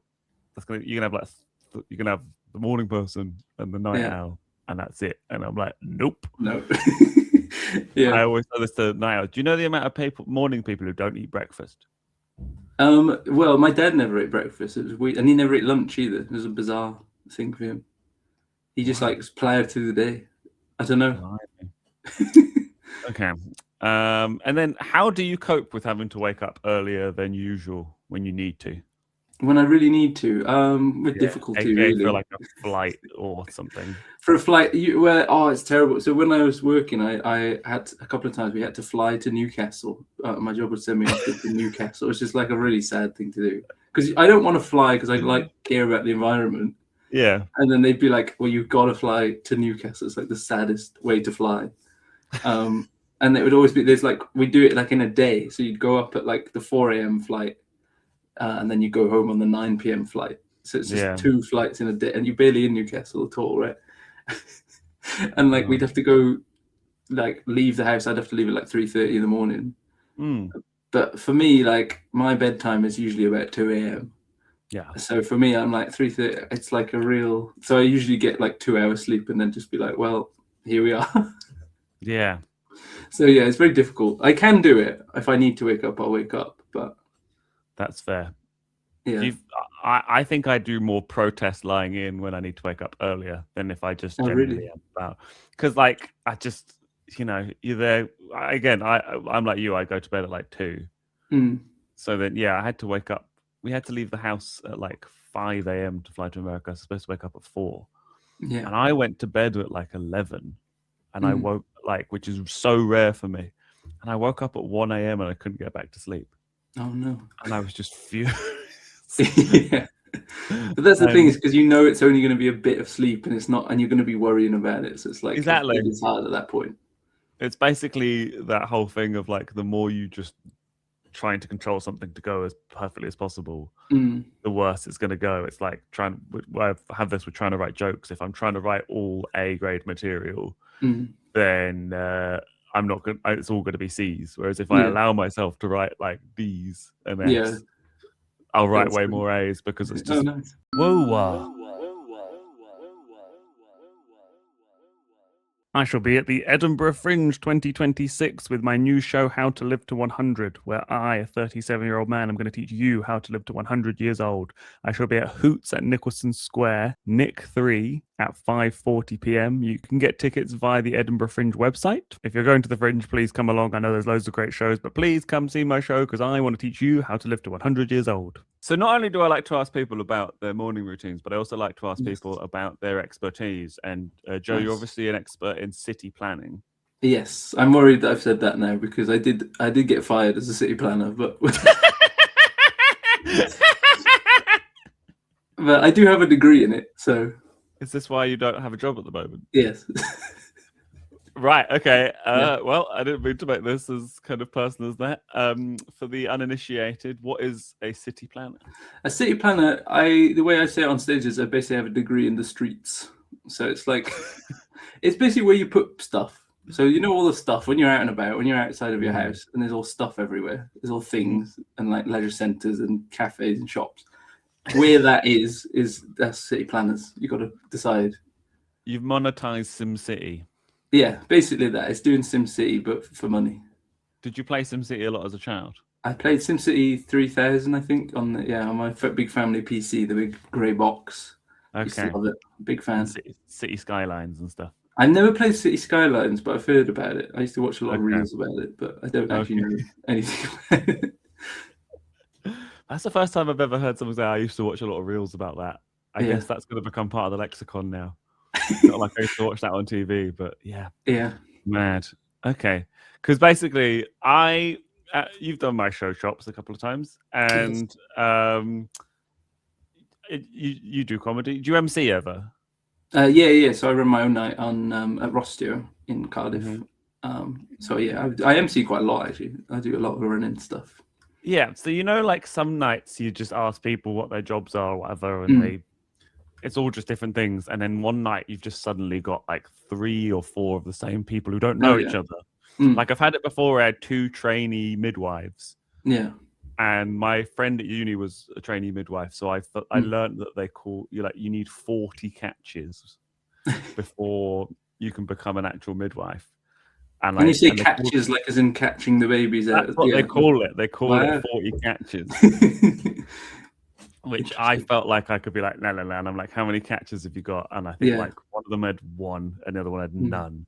"You're gonna have the morning person and the night owl, and that's it." And I'm like, "Nope, no." I always tell this to night owls. Do you know the amount of morning people who don't eat breakfast? Well, my dad never ate breakfast. It was weird, and he never ate lunch either. It was a bizarre thing for him. He just plowed through the day. I don't know. Okay. And then how do you cope with having to wake up earlier than usual when you need to? When I really need to, with difficulty, really. For like a flight or something. For a flight, it's terrible. So when I was working, I had a couple of times we had to fly to Newcastle. My job would send me off to Newcastle. It's just like a really sad thing to do because I don't want to fly because I care about the environment. Yeah. And then they'd be like, "Well, you've got to fly to Newcastle. It's like the saddest way to fly." And it would always be we do it like in a day. So you'd go up at like the 4 a.m. flight. And then you go home on the 9 p.m. flight. So it's just 2 flights in a day, and you're barely in Newcastle at all, right? And we'd have to go, leave the house. I'd have to leave at like 3:30 in the morning. But for me, my bedtime is usually about 2 a.m. Yeah. So for me, I'm like 3:30. It's like a real. So I usually get like 2 hours sleep, and then just be like, well, here we are. Yeah. So yeah, it's very difficult. I can do it. If I need to wake up, I'll wake up. But that's fair. Yeah. I think I do more protest lying in when I need to wake up earlier than if I just generally am about. Because I just, you're there. Again, I'm like you. I go to bed at like 2. So then, I had to wake up. We had to leave the house at like 5 a.m. to fly to America. I was supposed to wake up at 4. Yeah. And I went to bed at like 11. And I woke, which is so rare for me. And I woke up at 1 a.m. and I couldn't get back to sleep. Oh, no. And I was just furious. Yeah. But that's the thing is because it's only going to be a bit of sleep and it's not, and you're going to be worrying about it. So it's like, exactly. It's hard at that point. It's basically that whole thing of like, the more you just trying to control something to go as perfectly as possible, the worse it's going to go. It's like I have this with trying to write jokes. If I'm trying to write all A grade material, then I'm not going. It's all going to be C's. Whereas if I allow myself to write like B's and F's, I'll write way more A's because it's just WUWAH. I shall be at the Edinburgh Fringe 2026 with my new show, How to Live to 100, where I, a 37-year-old man, am going to teach you how to live to 100 years old. I shall be at Hoots at Nicholson Square, Nick 3, at 5:40 p.m. You can get tickets via the Edinburgh Fringe website. If you're going to the Fringe, please come along. I know there's loads of great shows, but please come see my show because I want to teach you how to live to 100 years old. So not only do I like to ask people about their morning routines, but I also like to ask people about their expertise. And Joe, you're obviously an expert in city planning. Yes, I'm worried that I've said that now because I did get fired as a city planner, but but I do have a degree in it. So is this why you don't have a job at the moment? Yes. Right. Okay. Well, I didn't mean to make this as kind of personal as that. For the uninitiated, what is a city planner? A city planner, the way I say it on stage is I basically have a degree in the streets. So it's like, it's basically where you put stuff. So all the stuff when you're out and about, when you're outside of your house, and there's all stuff everywhere. There's all things and like leisure centres and cafes and shops. Where that that's city planners. You got to decide. You've monetized SimCity. Yeah, basically that. It's doing SimCity, but for money. Did you play SimCity a lot as a child? I played SimCity 3000, I think, on my big family PC, the big grey box. Okay. Love it. Big fan. City Skylines and stuff. I never played City Skylines, but I've heard about it. I used to watch a lot of reels about it, but I don't actually know anything about it. That's the first time I've ever heard someone say I used to watch a lot of reels about that. I guess that's going to become part of the lexicon now. Not like I used to watch that on TV, but yeah. Yeah. Mad. Okay, because basically, you've done my show shops a couple of times, and you do comedy. Do you MC ever? Yeah. So I run my own night on at Rostio in Cardiff. Mm-hmm. So yeah, I MC quite a lot actually. I do a lot of running stuff. Yeah, so like some nights you just ask people what their jobs are or whatever, and it's all just different things. And then one night you've just suddenly got like 3 or 4 of the same people who don't know each other. Like I've had it before. I had 2 trainee midwives. Yeah. And my friend at uni was a trainee midwife, so I learned that they call you you need 40 catches before you can become an actual midwife. And when you say catches, like as in catching the babies out. That's what they call it. They call it 40 catches. Which I felt like I could be like, no. And I'm like, how many catches have you got? And I think like one of them had 1 and the other one had none.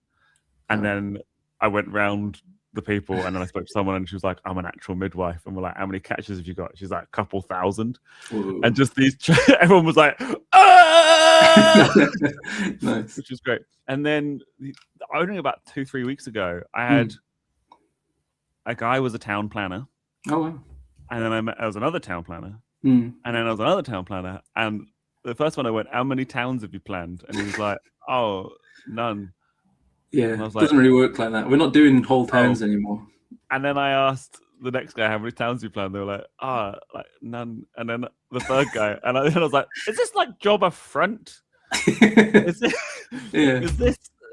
And then I went round the people and then I spoke to someone and she was like, I'm an actual midwife. And we're like, how many catches have you got? She's like, a couple thousand. Ooh. And just everyone was like, ah! Nice. Which was great. And then only about 2-3 weeks ago, I had a guy was a town planner. Oh, wow. And then I was another town planner. And then I was another town planner. And the first one I went, how many towns have you planned? And he was like, oh, none. Yeah, it doesn't really work like that. We're not doing whole towns anymore. And then I asked the next guy how many towns you planned. They were like, like none. And then the third guy, and I was like, is this like job a front? Is this?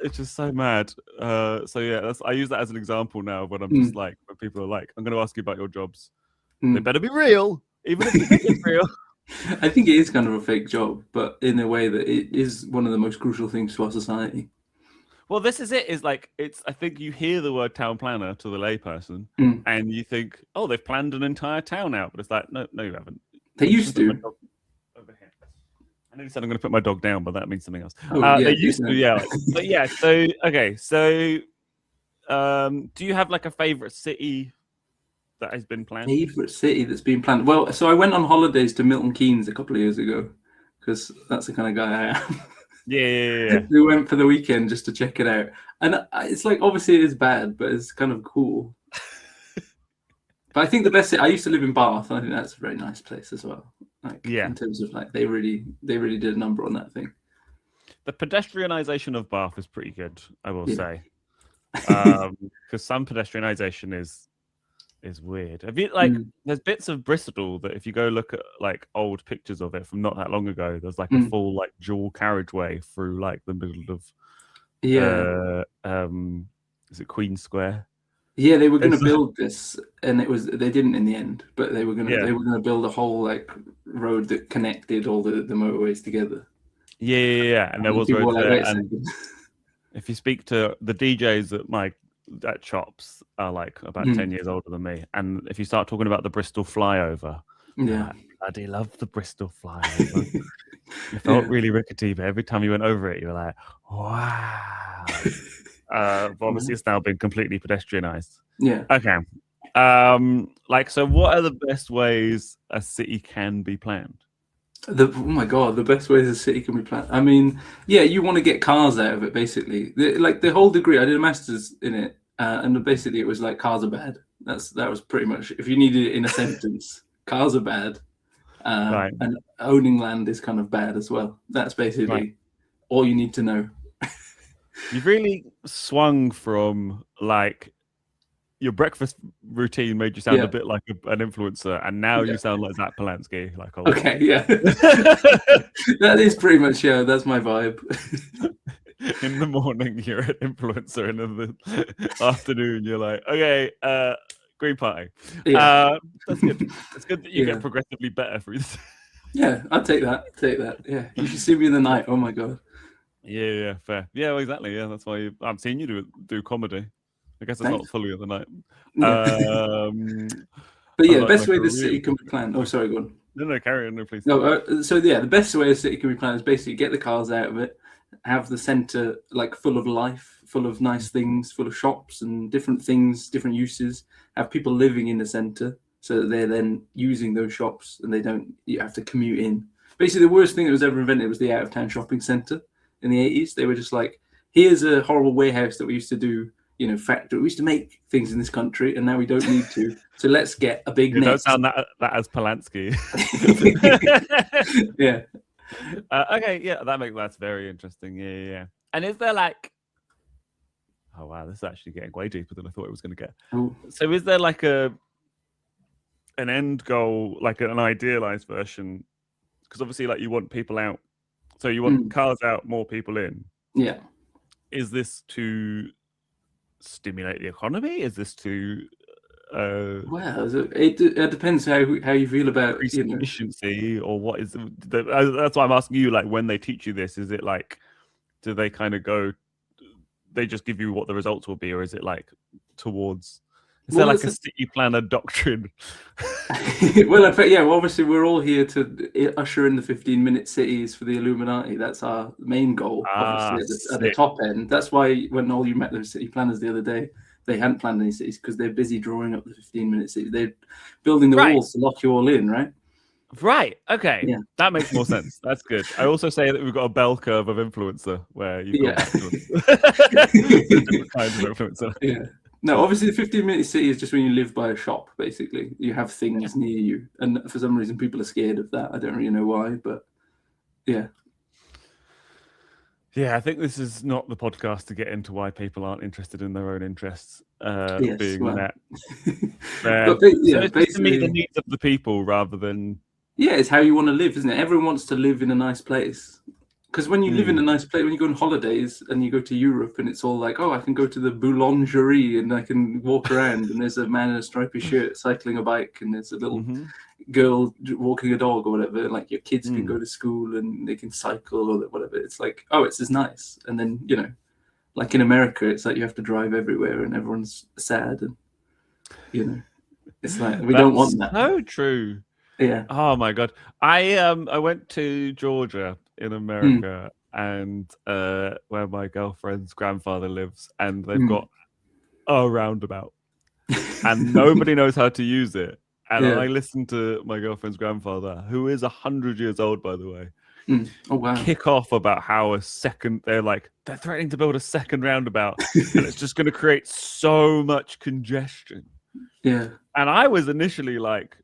It's just so mad. So yeah, I use that as an example now when I'm just like, when people are like, I'm going to ask you about your jobs. They better be real, even if you think it's real. I think it is kind of a fake job, but in a way that it is one of the most crucial things to our society. Well, this is it. Is like I think you hear the word town planner to the layperson, and you think, oh, they've planned an entire town out, but it's like, no, you haven't. They used to. Over here. I nearly said I'm going to put my dog down, but that means something else. They used to, yeah. But yeah, so okay, so do you have like a favorite city that has been planned? Favorite city that's been planned? Well, so I went on holidays to Milton Keynes a couple of years ago because that's the kind of guy I am. Yeah. We went for the weekend just to check it out, and it's like obviously it is bad, but it's kind of cool. But I think the best. I used to live in Bath, and I think that's a very nice place as well. Like, in terms of like they really did a number on that thing. The pedestrianisation of Bath is pretty good, I will say, because some pedestrianisation is weird. Have you there's bits of Bristol that if you go look at like old pictures of it from not that long ago, there's like a full like dual carriageway through like the middle of is it Queen Square? Yeah, they were going to build this, and they didn't in the end, but they were going to build a whole like road that connected all the motorways together. Yeah, and there was roads there. And if you speak to the DJs at Chops are like about 10 years older than me, and if you start talking about the Bristol flyover, I bloody love the Bristol flyover. It felt really rickety, but every time you went over it, you were like, wow. But obviously, it's now been completely pedestrianised. Yeah. Okay. So what are the best ways a city can be planned? Oh my god, the best ways a city can be planned. I mean, you want to get cars out of it, basically. The whole degree, I did a master's in it, and basically it was like cars are bad. That was pretty much, if you needed it in a sentence, cars are bad, and owning land is kind of bad as well. That's basically all you need to know. You've really swung from like your breakfast routine made you sound a bit like an influencer, and now you sound like Zach Polanski. Like, okay, that is pretty much that's my vibe. In the morning, you're an influencer, and in the afternoon, you're like, okay, Green Party. That's good. It's good that you get progressively better through this. Yeah, I'll take that. Yeah, you should see me in the night. Oh my god. Yeah, fair. Yeah, well, exactly. Yeah, that's why I've seen you do comedy. I guess it's not fully at the night. But yeah, the best way the city can be planned. Oh, sorry, go on. No, carry on, please. No, so the best way a city can be planned is basically get the cars out of it, have the centre like full of life, full of nice things, full of shops and different things, different uses. Have people living in the centre so that they're then using those shops and you have to commute in. Basically, the worst thing that was ever invented was the out-of-town shopping centre in the 80s. They were just like, here's a horrible warehouse that we used to do factory. We used to make things in this country, and now we don't need to. So let's get a big You net. don't sound that as Polanski. Yeah. Okay, yeah, that's very interesting. Yeah. And is there like, oh wow, this is actually getting way deeper than I thought it was going to get. Ooh. So is there like an end goal, like an idealized version? Because obviously, like you want people out, so you want cars out, more people in. Yeah. Is this to stimulate the economy? Is this to well, it depends how you feel about efficiency, or what is that's why I'm asking you. Like when they teach you this, is it like, do they kind of go? They just give you what the results will be, or is it like towards? Is there like a city planner doctrine? Well, obviously we're all here to usher in the 15-minute cities for the Illuminati. That's our main goal, obviously, at the top end. That's why when all you met those city planners the other day, they hadn't planned any cities because they're busy drawing up the 15-minute cities. They're building the walls to lock you all in, right? Right. Okay. Yeah. That makes more sense. That's good. I also say that we've got a bell curve of influencer where you've got different kinds of influencer. Yeah. No, obviously the 15-minute city is just when you live by a shop, basically. You have things near you. And for some reason, people are scared of that. I don't really know why, but yeah. Yeah, I think this is not the podcast to get into why people aren't interested in their own interests being met. But it's to meet the needs of the people rather than... Yeah, it's how you want to live, isn't it? Everyone wants to live in a nice place. Because when you live in a nice place, when you go on holidays and you go to Europe and it's all like, oh, I can go to the boulangerie and I can walk around and there's a man in a stripy shirt cycling a bike and there's a little girl walking a dog or whatever. Like your kids can go to school and they can cycle or whatever. It's like, oh, it's as nice. And then, like in America, it's like you have to drive everywhere and everyone's sad and, it's like, we don't want that. So true. Yeah. Oh my God. I went to Georgia in America and where my girlfriend's grandfather lives, and they've got a roundabout and nobody knows how to use it. And I listened to my girlfriend's grandfather, who is 100 years old, by the way, Oh wow! kick off about how they're threatening to build a second roundabout and it's just going to create so much congestion. Yeah. And I was initially like,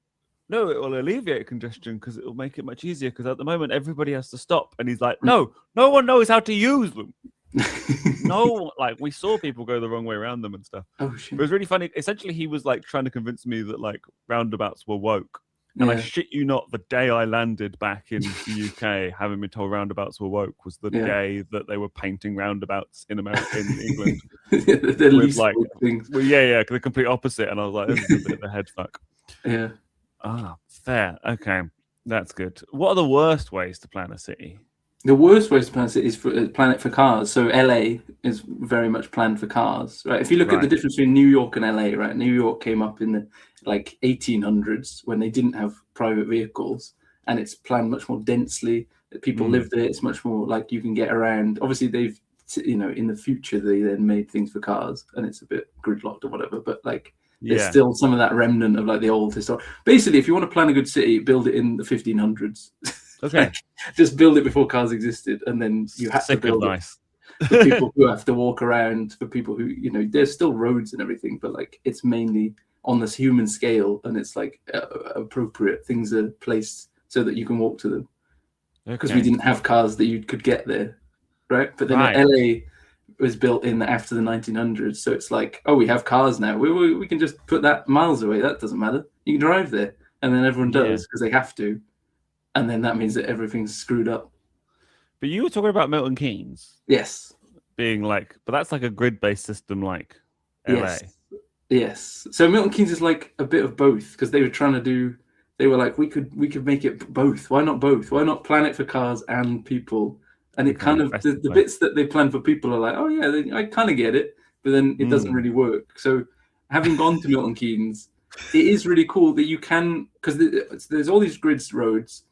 no, it will alleviate congestion because it will make it much easier, because at the moment everybody has to stop. And he's like, no one knows how to use them. We saw people go the wrong way around them and stuff. Oh shit. It was really funny. Essentially, he was like trying to convince me that like roundabouts were woke. And I shit you not, the day I landed back in the UK, having been told roundabouts were woke, was the day that they were painting roundabouts in America, in England. The least like things. Well, the complete opposite. And I was like, this is a bit of a head fuck. Yeah. Ah, fair. Okay, that's good. What are the worst ways to plan a city? The worst way to plan a city is plan it for cars. So LA is very much planned for cars, right? If you look at the difference between New York and LA, right? New York came up in the 1800s when they didn't have private vehicles, and it's planned much more densely. People live there. It's much more like you can get around. Obviously, they've in the future they then made things for cars, and it's a bit gridlocked or whatever. But like, there's still some of that remnant of like the old historic. Basically, if you want to plan a good city, build it in the 1500s. Okay. Just build it before cars existed, and then you have to build it for people who have to walk around, for people who, there's still roads and everything, but like it's mainly on this human scale, and it's like appropriate. Things are placed so that you can walk to them. Because we didn't have cars that you could get there, right? But then LA was built in after the 1900s, so it's like, oh, we have cars now. We can just put that miles away. That doesn't matter. You can drive there, and then everyone does because they have to. And then that means that everything's screwed up. But you were talking about Milton Keynes. Yes. Being like, but that's like a grid-based system like LA. Yes. So Milton Keynes is like a bit of both, because they were like, we could make it both. Why not both? Why not plan it for cars and people? And it kind of, the bits that they plan for people are like, oh yeah, I kind of get it. But then it doesn't really work. So having gone to Milton Keynes, it is really cool that you can, because there's all these grids roads.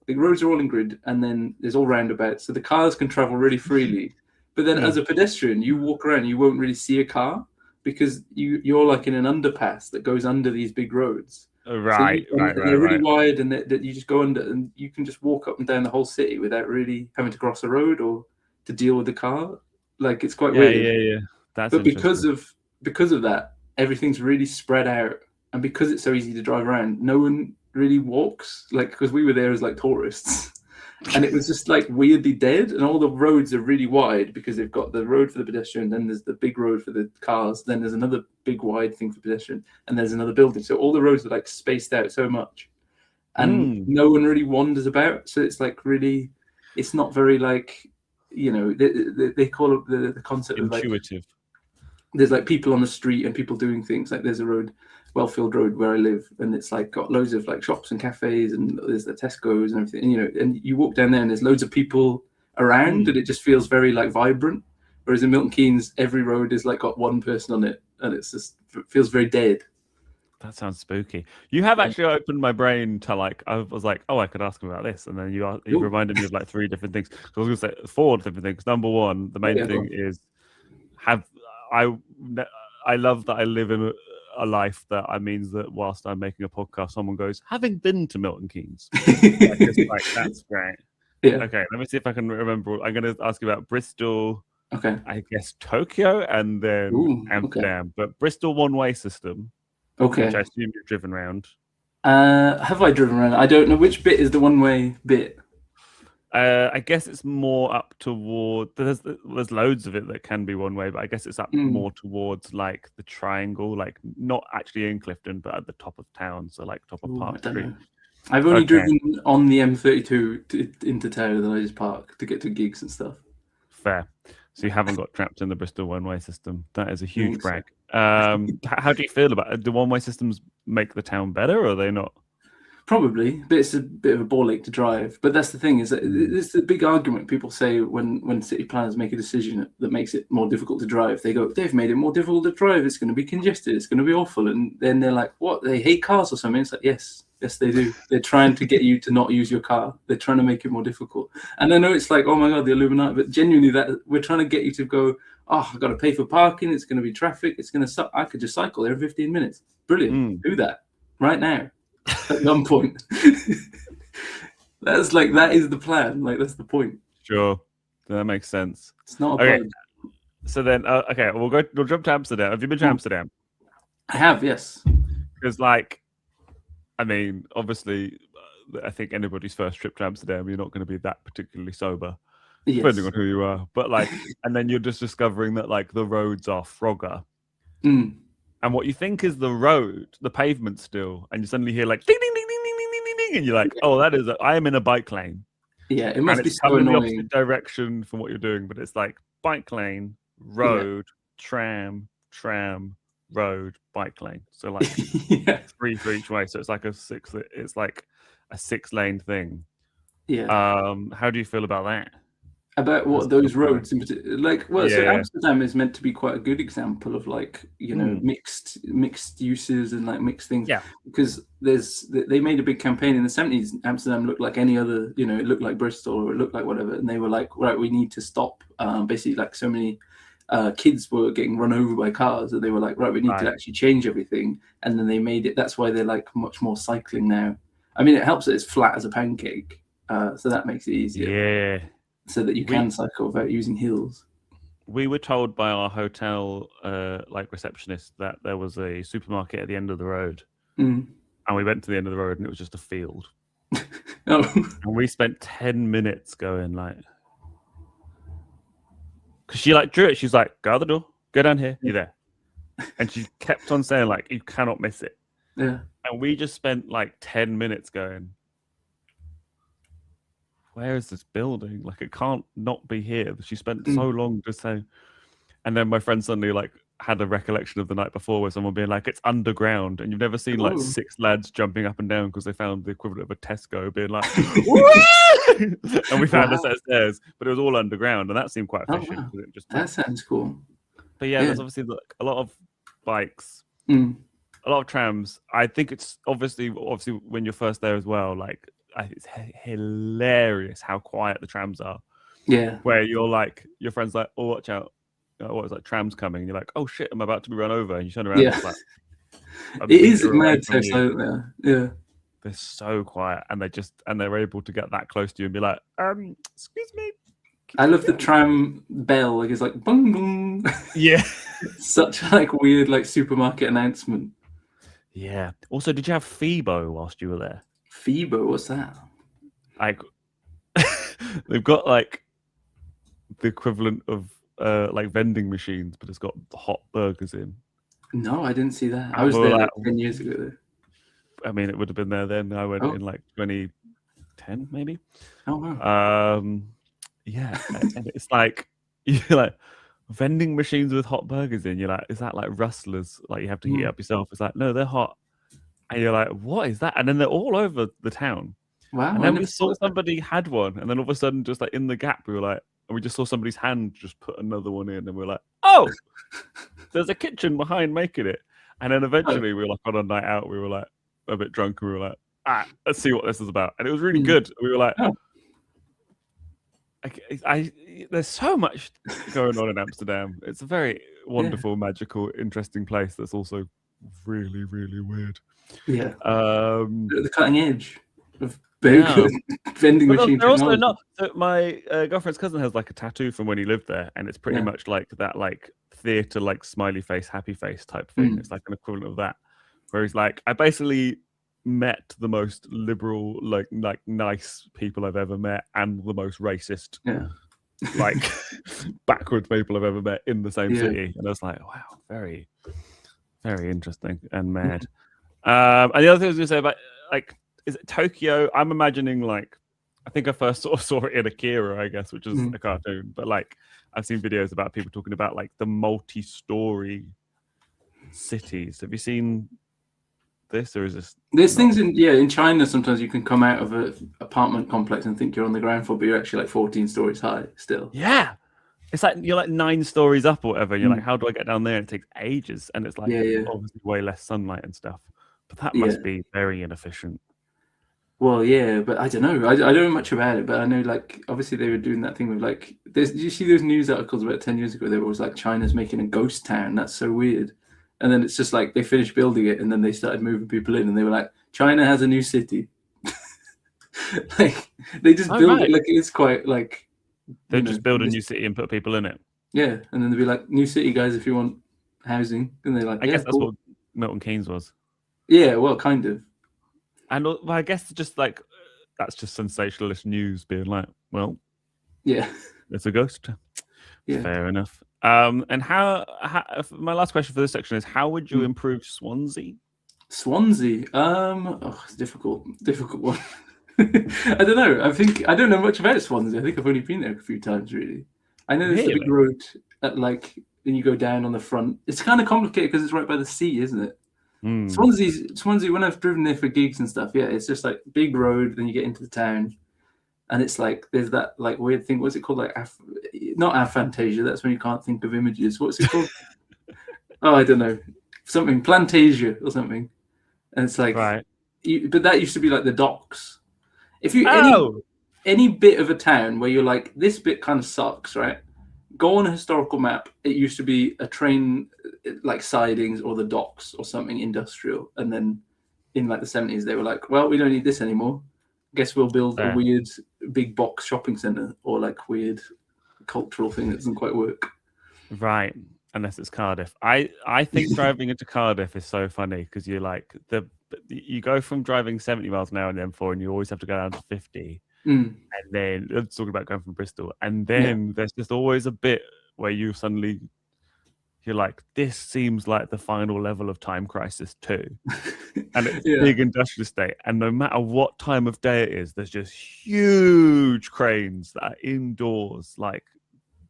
The roads are all in grid, and then there's all roundabouts, so the cars can travel really freely. But then as a pedestrian, you walk around, you won't really see a car because you're like in an underpass that goes under these big roads. Right. They're really wide, and that you just go under, and you can just walk up and down the whole city without really having to cross a road or to deal with the car. Like, it's quite weird. Yeah. But because of because of that, everything's really spread out, and because it's so easy to drive around, no one really walks. Like, because we were there as like tourists. And it was just like weirdly dead, and all the roads are really wide because they've got the road for the pedestrian, then there's the big road for the cars, then there's another big wide thing for pedestrian, and there's another building. So all the roads are like spaced out so much, and no one really wanders about. So it's like really, it's not very like, you know, they call it the concept intuitive. Of like, there's like people on the street and people doing things. Like there's a road, Wellfield Road, where I live, and it's like got loads of like shops and cafes, and there's the Tesco's and everything. And, you know, and you walk down there and there's loads of people around, and it just feels very like vibrant. Whereas in Milton Keynes, every road is like got one person on it, and it's just, it feels very dead. That sounds spooky. You have actually opened my brain to like, I was like, oh, I could ask him about this, and then you reminded me of like 3 different things. So I was going to say 4 different things. Number one, the main thing is I love that I live in a life that means that whilst I'm making a podcast, someone goes, having been to Milton Keynes. Like, that's great. Yeah. Okay, let me see if I can remember. I'm going to ask you about Bristol. Okay. I guess Tokyo and then Amsterdam, but Bristol one-way system. Okay. Which I assume you've driven around. Have I driven around? I don't know which bit is the one-way bit. I guess it's more up toward. There's loads of it that can be one way, but I guess it's up more towards like the triangle, like not actually in Clifton, but at the top of town, so like top of Park Street. I've only driven on the M32 into town, that I just park to get to gigs and stuff. Fair. So you haven't got trapped in the Bristol one-way system. That is a huge brag. How do you feel about it? Do one-way systems make the town better, or are they not? Probably, but it's a bit of a ball ache to drive. But that's the thing, is that it's the big argument people say when city planners make a decision that makes it more difficult to drive. They go, they've made it more difficult to drive. It's going to be congested. It's going to be awful. And then they're like, what? They hate cars or something? It's like, yes, they do. They're trying to get you to not use your car. They're trying to make it more difficult. And I know it's like, oh my God, the Illuminati, but genuinely that we're trying to get you to go, oh, I've got to pay for parking. It's going to be traffic. It's going to suck. I could just cycle every 15 minutes. Brilliant. Do that right now. At one point. That's like, that is the plan. Like, that's the point. Sure. That makes sense. It's not a plan. So then, we'll jump to Amsterdam. Have you been to Amsterdam? I have, yes. Because, like, I mean, obviously, I think anybody's first trip to Amsterdam, you're not going to be that particularly sober, depending on who you are. But, like, and then you're just discovering that, like, the roads are Frogger. And what you think is the road, the pavement still, and you suddenly hear like ding ding ding ding ding ding ding ding, and you're like, oh, that is I am in a bike lane. Yeah, it must be so coming annoying. in the opposite direction from what you're doing, but it's like bike lane, road, tram, road, bike lane. So like 3 for each way. So it's like a 6-lane thing. Yeah. How do you feel about that? About what those roads in particular, like, so Amsterdam is meant to be quite a good example of like, you know, mixed uses and like mixed things. Yeah. Because they made a big campaign in the 70s. Amsterdam looked like any other, you know, it looked like Bristol or it looked like whatever, and they were like, right, we need to stop. Basically, like so many kids were getting run over by cars, and they were like, right, we need to actually change everything. And then they made it. That's why they're like much more cycling now. I mean, it helps that it's flat as a pancake, so that makes it easier. Yeah. So that you can cycle without using hills. We were told by our hotel receptionist that there was a supermarket at the end of the road. And we went to the end of the road and it was just a field. And we spent 10 minutes going like, because she like drew it. She's like, go out the door, go down here, you're there. And she kept on saying like, you cannot miss it. Yeah. And we just spent like 10 minutes going, where is this building? Like, it can't not be here. She spent so long just saying. And then my friend suddenly like had a recollection of the night before where someone being like, it's underground. And you've never seen like 6 lads jumping up and down because they found the equivalent of a Tesco being like, and we found a set of stairs, but it was all underground. And that seemed quite efficient. Wow. That sounds cool. But yeah, there's obviously like, a lot of bikes, a lot of trams. I think it's obviously when you're first there as well, like, it's hilarious how quiet the trams are. Yeah. Where you're like, your friend's like, oh, watch out. What was like, tram's coming. And you're like, oh shit, I'm about to be run over. And you turn around and it's like, it is mad so silent there. Yeah. They're so quiet and they're able to get that close to you and be like, excuse me. I love the tram bell. Like it's like, boom, boom. Yeah. Such like weird like supermarket announcement. Yeah. Also, did you have Phoebo whilst you were there? Phoebo, what's that? Like, they've got like the equivalent of like vending machines, but it's got hot burgers in. No, I didn't see that. I And was we were there like, like 10 years ago though. I mean, it would have been there then. I went Oh. in like 2010, maybe. Oh wow. Yeah, and it's like you're like vending machines with hot burgers in. You're like, is that like rustlers? Like you have to heat it up yourself. It's like, no, they're hot. And you're like, what is that? And then they're all over the town. Wow. And then we saw somebody had one, and then all of a sudden, just like in the gap, we were like, and we just saw somebody's hand just put another one in, and we were like, oh, there's a kitchen behind making it. And then eventually, we were like on a night out, we were like a bit drunk, and we were like, let's see what this is about. And it was really good. We were like, there's so much going on in Amsterdam. It's a very wonderful, magical, interesting place that's also really, really weird. Yeah. The cutting edge of vending machine. They're also not. So my girlfriend's cousin has like a tattoo from when he lived there, and it's pretty much like that, like theatre, like smiley face, happy face type thing. It's like an equivalent of that, where he's like, I basically met the most liberal, like nice people I've ever met, and the most racist, like backward people I've ever met in the same city. And I was like, wow, very, very interesting and mad. And the other thing I was gonna say about like, is it Tokyo? I'm imagining like, I think I first sort of saw it in Akira, I guess, which is a cartoon, but like I've seen videos about people talking about like the multi-story cities. Have you seen this, or is this? There's things in China. Sometimes you can come out of an apartment complex and think you're on the ground floor, but you're actually like 14 stories high still. Yeah, it's like you're like 9 stories up or whatever. And you're like, how do I get down there? And it takes ages, and it's like obviously way less sunlight and stuff. But that must be very inefficient. Well, yeah, but I don't know. I don't know much about it, but I know like obviously they were doing that thing with like. Did you see those news articles about 10 years ago? There was like China's making a ghost town. That's so weird. And then it's just like they finished building it, and then they started moving people in, and they were like, China has a new city. Like they just build it like it's quite like they just build a new city and put people in it. Yeah, and then they'd be like, new city guys if you want housing, and they're like, I guess that's what Milton Keynes was. Yeah, well, kind of. And well, I guess just like that's just sensationalist news being like, well, yeah, it's a ghost. Yeah, fair enough. And how my last question for this section is, how would you improve Swansea? Swansea, it's difficult one. I don't know. I don't know much about Swansea. I think I've only been there a few times, really. I know there's a big road at like, and you go down on the front. It's kind of complicated because it's right by the sea, isn't it? Swansea. When I've driven there for gigs and stuff, it's just like big road. Then you get into the town, and it's like there's that like weird thing. What's it called? Like not aphantasia. That's when you can't think of images. What's it called? Oh, I don't know. Something Plantasia or something. And it's like, but that used to be like the docks. If you any bit of a town where you're like, this bit kind of sucks, right? Go on a historical map. It used to be a train, like sidings or the docks or something industrial. And then in like the 70s, they were like, well, we don't need this anymore. Guess we'll build a weird big box shopping center or like weird cultural thing that doesn't quite work. Right. Unless it's Cardiff. I think driving into Cardiff is so funny because you're like, you go from driving 70 miles an hour in the M4 and you always have to go down to 50. And then let's talk about going from Bristol, and then there's just always a bit where you're like, this seems like the final level of Time Crisis 2. And it's a big industrial estate, and no matter what time of day it is, there's just huge cranes that are indoors like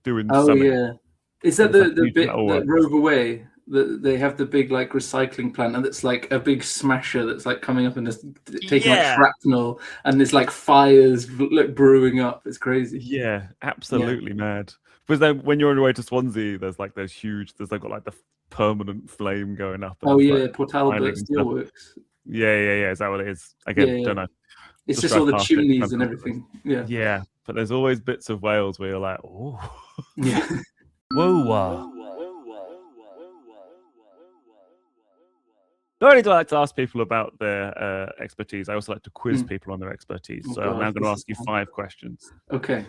doing something. Is that the bit that Rover Way? They have the big like recycling plant, and it's like a big smasher that's like coming up and just taking like shrapnel, and there's like fires brewing up. It's crazy. Yeah, absolutely mad. Because then when you're on your way to Swansea, there's got like the permanent flame going up. Oh yeah, like Port Talbot Steelworks. Yeah. Is that what it is? Again, don't know. It's just all the chimneys and everything. Yeah, but there's always bits of Wales where you're like, oh. Yeah. WUWAH. Not only do I like to ask people about their expertise, I also like to quiz people on their expertise. So I'm now going to ask you 5 questions. Okay.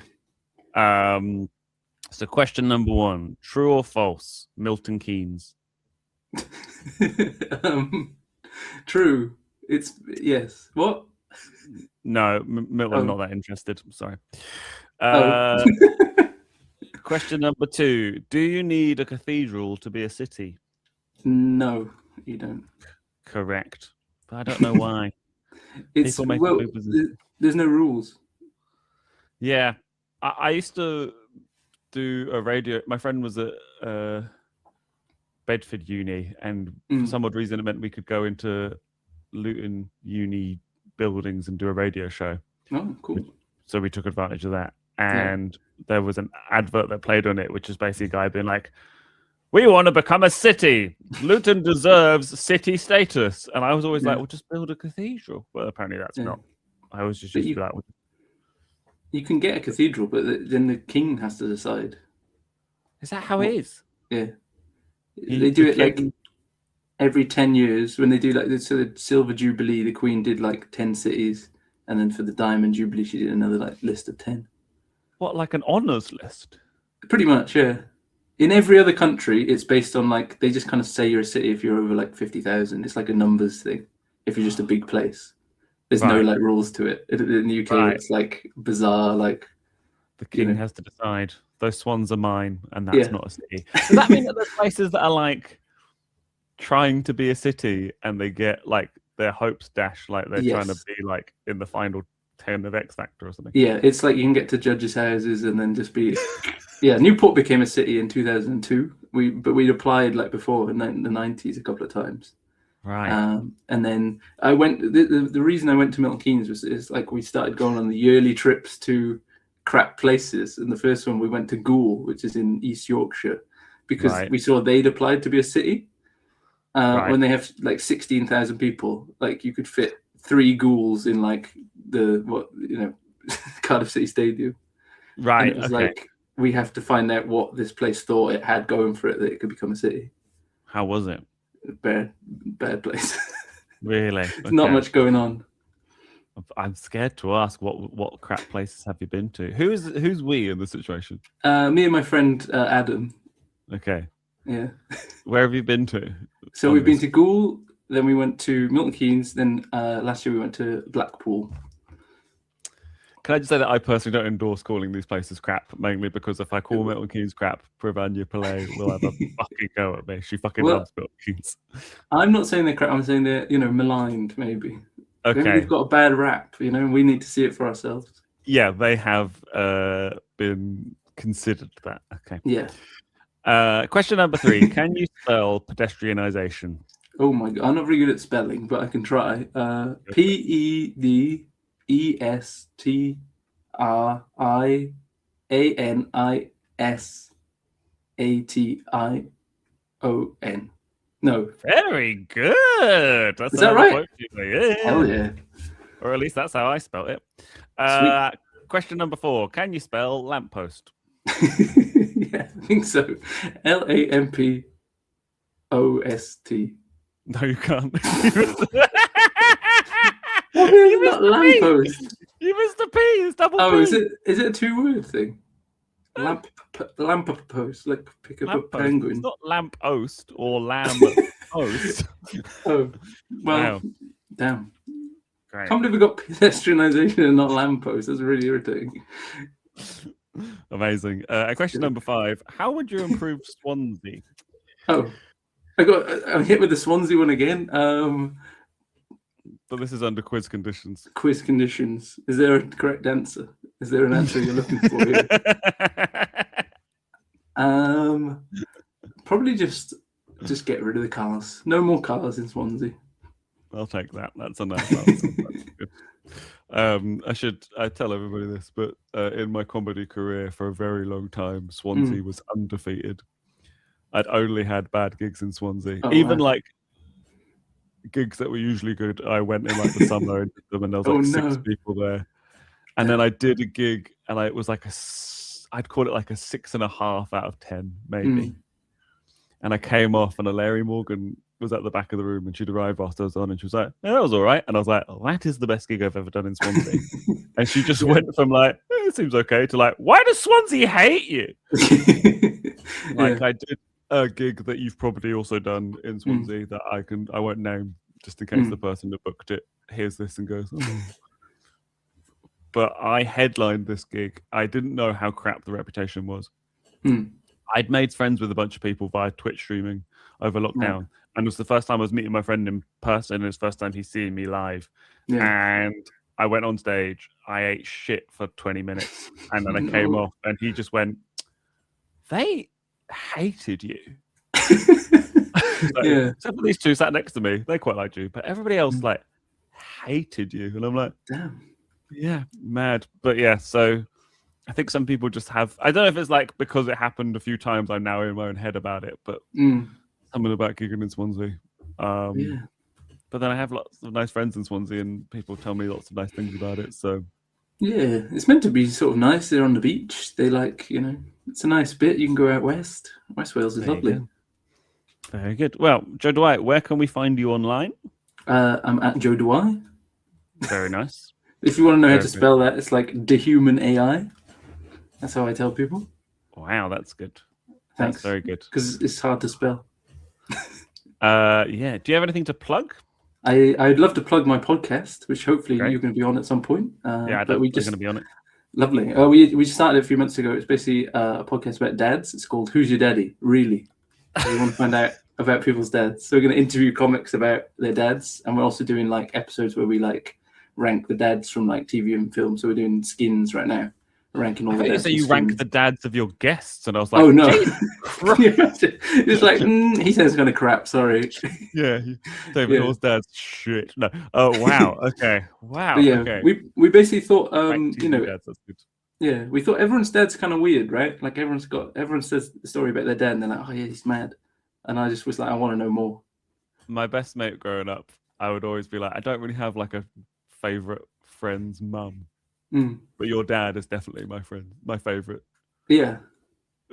So question number 1, true or false? Milton Keynes. True. It's yes. What? No, Milton, Oh. not that interested. Sorry. Oh. Question number 2, do you need a cathedral to be a city? No, you don't. Correct. But I don't know why. It's People make well, it big. there's no rules. Yeah. I used to do a radio. My friend was at Bedford Uni, and for some odd reason, it meant we could go into Luton Uni buildings and do a radio show. Oh, cool. So we took advantage of that. And there was an advert that played on it, which is basically a guy being like, we want to become a city. Luton deserves city status. And I was always like, well, just build a cathedral. Well, apparently that's not. I was just used to that. You can get a cathedral, but then the king has to decide. Is that how it is? Yeah. They do it like every 10 years when they do like this. So the Silver Jubilee, the Queen did like 10 cities. And then for the Diamond Jubilee, she did another like list of 10. What, like an honours list? Pretty much, yeah. In every other country, it's based on like, they just kind of say you're a city if you're over like 50,000. It's like a numbers thing. If you're just a big place, there's no like rules to it. In the UK, it's like bizarre. Like the king has to decide. Those swans are mine, and that's not a city. Does that mean that there's places that are like trying to be a city and they get like their hopes dashed, like they're trying to be like in the final 10 of X Factor or something? Yeah, it's like you can get to judges' houses and then just be. Yeah, Newport became a city in 2002. But we'd applied like before in the 90s a couple of times. Right. And then I went. The reason I went to Milton Keynes is like we started going on the yearly trips to crap places, and the first one we went to Goole, which is in East Yorkshire, because we saw they'd applied to be a city. When they have like 16,000 people, like you could fit 3 Ghouls in like Cardiff City Stadium. Right. And it was like we have to find out what this place thought it had going for it that it could become a city. How was it? Bad place. Really? Not much going on. I'm scared to ask what crap places have you been to? Who's we in the situation? Me and my friend Adam. Okay. Yeah. Where have you been to? So we've been to Goole, then we went to Milton Keynes, then last year we went to Blackpool. Can I just say that I personally don't endorse calling these places crap, mainly because if I call Milton Keynes crap, Pravanya Pillay will have a fucking go at me. She fucking loves Milton Keynes. I'm not saying they're crap. I'm saying they're, maligned, maybe. Okay. Maybe they've got a bad rap, and we need to see it for ourselves. Yeah, they have been considered that. Okay. Yeah. Question number 3. Can you spell pedestrianisation? Oh my God. I'm not very good at spelling, but I can try. PEDESTRIANISATION. No. Very good. That's Is that right? Yeah. Hell yeah. Or at least that's how I spelled it. Question number 4. Can you spell lamppost? Yeah, I think so. LAMPOST. No, you can't. You missed lamppost. You missed the P. It's double P. Oh, is it a 2-word thing? Lamppost, like pick up a penguin. It's not lamp-oast or lamb-post. Oh, well, wow. Damn. Great. Can't believe we got pedestrianisation and not lamppost. That's really irritating. Amazing. Question number 5. How would you improve Swansea? Oh, I'm hit with the Swansea one again. But this is under quiz conditions. Quiz conditions. Is there a correct answer? Is there an answer you're looking for here? Probably just get rid of the cars. No more cars in Swansea. I'll take that. That's a nice answer. That's good. I tell everybody this, but in my comedy career for a very long time, Swansea was undefeated. I'd only had bad gigs in Swansea. Like gigs that were usually good, I went in like the summer and did them, and there was like 6 people there. And then I did a gig, and it was like I'd call it like a 6.5 out of 10, maybe. And I came off, and Larry Morgan was at the back of the room, and she'd arrived whilst I was on, and she was like, "Yeah, that was all right." And I was like, "Oh, that is the best gig I've ever done in Swansea." And she just went from like, this seems okay, to like, why does Swansea hate you? Like, I did a gig that you've probably also done in Swansea that I won't name just in case the person that booked it hears this and goes, oh. But I headlined this gig. I didn't know how crap the reputation was. I'd made friends with a bunch of people via Twitch streaming over lockdown. And it was the first time I was meeting my friend in person. And it was the first time he's seeing me live. And I went on stage. I ate shit for 20 minutes. And then I came off. And he just went, they hated you. Except for these two sat next to me. They quite liked you. But everybody else, like, hated you. And I'm like, damn. Yeah, mad. But yeah, so I think some people just have, I don't know if it's like because it happened a few times, I'm now in my own head about it, but something about gigging in Swansea. But then I have lots of nice friends in Swansea and people tell me lots of nice things about it. So yeah, it's meant to be sort of nice. They're on the beach. They like, it's a nice bit. You can go out west. West Wales is lovely. Very good. Well, Joe Dehuai, where can we find you online? I'm at Joe Dehuai. Very nice. If you want to know how to spell that, it's like dehuman AI. That's how I tell people. Wow, that's good. Thanks. That's very good. Because it's hard to spell. Yeah. Do you have anything to plug? I'd love to plug my podcast, which hopefully you're going to be on at some point. Yeah, we're going to be on it. Lovely. We just started a few months ago. It's basically a podcast about dads. It's called Who's Your Daddy? Really? So we want to find out about people's dads. So we're going to interview comics about their dads, and we're also doing like episodes where we like rank the dads from like TV and film. So we're doing skins right now, ranking all the dads. So you rank the dads of your guests, and I was like, oh no, it's like he says kind of crap. Sorry. Yeah, David Hoare's dad's shit. No. Oh wow. Okay. Wow. But yeah. Okay. We basically thought dads, that's good. Yeah, we thought everyone's dad's kind of weird, right? Like everyone says the story about their dad, and they're like, oh yeah, he's mad. And I just was like, I want to know more. My best mate growing up, I would always be like, I don't really have like a favorite friend's mum, but your dad is definitely my favorite. Yeah,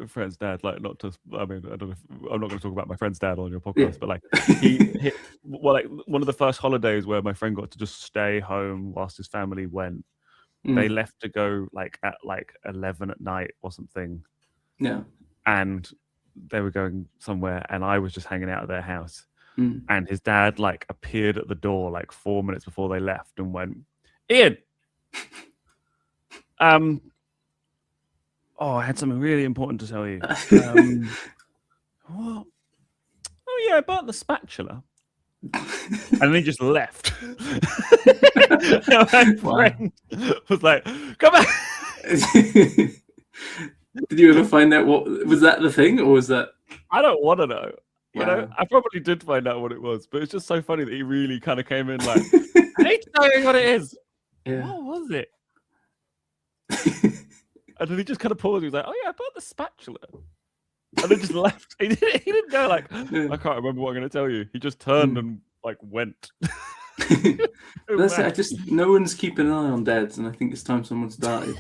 friend's dad. Like, not to, I mean, I don't know. I'm not going to talk about my friend's dad on your podcast, but like, he like one of the first holidays where my friend got to just stay home whilst his family went. They left to go like at like 11 at night or something. Yeah, and they were going somewhere, and I was just hanging out at their house. And his dad like appeared at the door like 4 minutes before they left and went, Ian, I had something really important to tell you. What? Oh yeah, I bought the spatula. And then he just left. My friend was like, come back. Did you ever find out what was that the thing, or was that? I don't want to know. You know, I probably did find out what it was, but it's just so funny that he really kind of came in like, I need to tell you what it is. Yeah. What was it? And then he just kind of paused. He was like, oh yeah, I bought the spatula. And then just left. He didn't go like, I can't remember what I'm going to tell you. He just turned and like went. That's it. No one's keeping an eye on dads, and I think it's time someone started.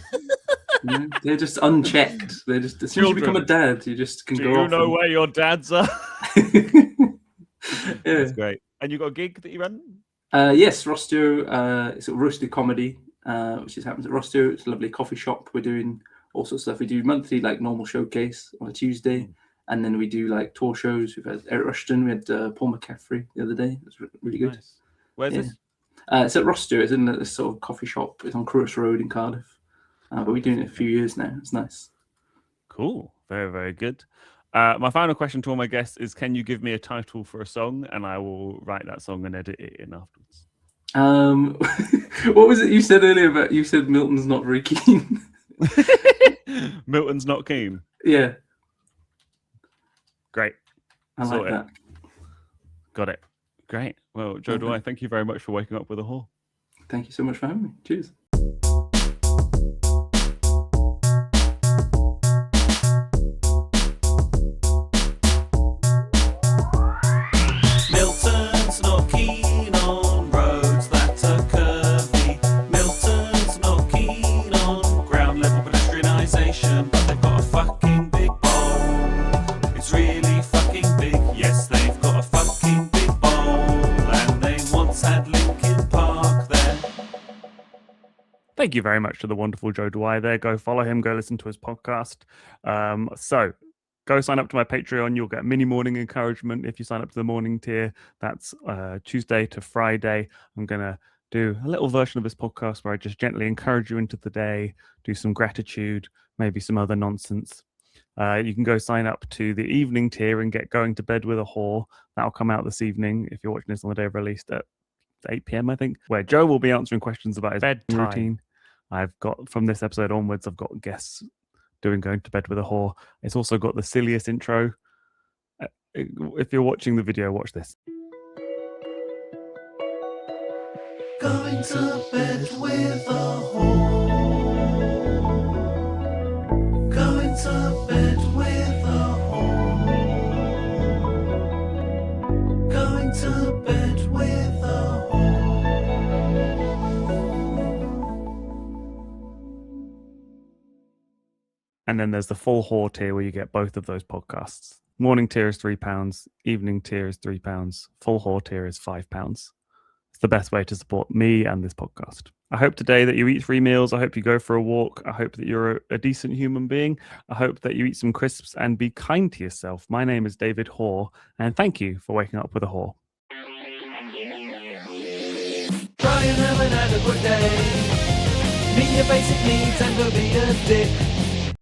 They're just unchecked. They're just, as soon as you become a dad, you just can go off. Do you know where your dads are? That's great. And you got a gig that you run? Yes, Rostio. It's a roasted comedy, which just happens at Rostio. It's a lovely coffee shop. We're doing all sorts of stuff. We do monthly like normal showcase on a Tuesday, and then we do like tour shows. We've had Eric Rushton. We had Paul McCaffrey the other day. It was really good. Nice. Where's this? It's at Rostio. It's in a sort of coffee shop. It's on Cruis Road in Cardiff. But we're doing it a few years now. It's nice. Cool. Very, very good. My final question to all my guests is, can you give me a title for a song, and I will write that song and edit it in afterwards. What was it you said earlier about, you said Milton's not very keen? Milton's not keen? Yeah. Great. I like that. Got it. Great. Well, Joe Dehuai, thank you very much for waking up with a whore. Thank you so much for having me. Cheers. you very much to the wonderful Joe Dehuai there. Go follow him, go listen to his podcast. So go sign up to my Patreon. You'll get mini morning encouragement if you sign up to the morning tier. That's Tuesday to Friday. I'm going to do a little version of this podcast where I just gently encourage you into the day, do some gratitude, maybe some other nonsense. You can go sign up to the evening tier and get Going to Bed with a Hoare. That'll come out this evening if you're watching this on the day of release at 8 p.m, I think, where Joe will be answering questions about his bedtime routine. I've got, from this episode onwards, I've got guests doing Going to Bed with a Hoare. It's also got the silliest intro. If you're watching the video, watch this. Going to bed with a Hoare. Going to bed with a Hoare. Going to bed with a Hoare. And then there's the full Hoare tier where you get both of those podcasts. Morning tier is £3, evening tier is £3, full Hoare tier is £5. It's the best way to support me and this podcast. I hope today that you eat 3 meals. I hope you go for a walk. I hope that you're a decent human being. I hope that you eat some crisps and be kind to yourself. My name is David Hoare, and thank you for waking up with a Hoare. Try and have an adequate day. Meet your basic needs and don't be a dick.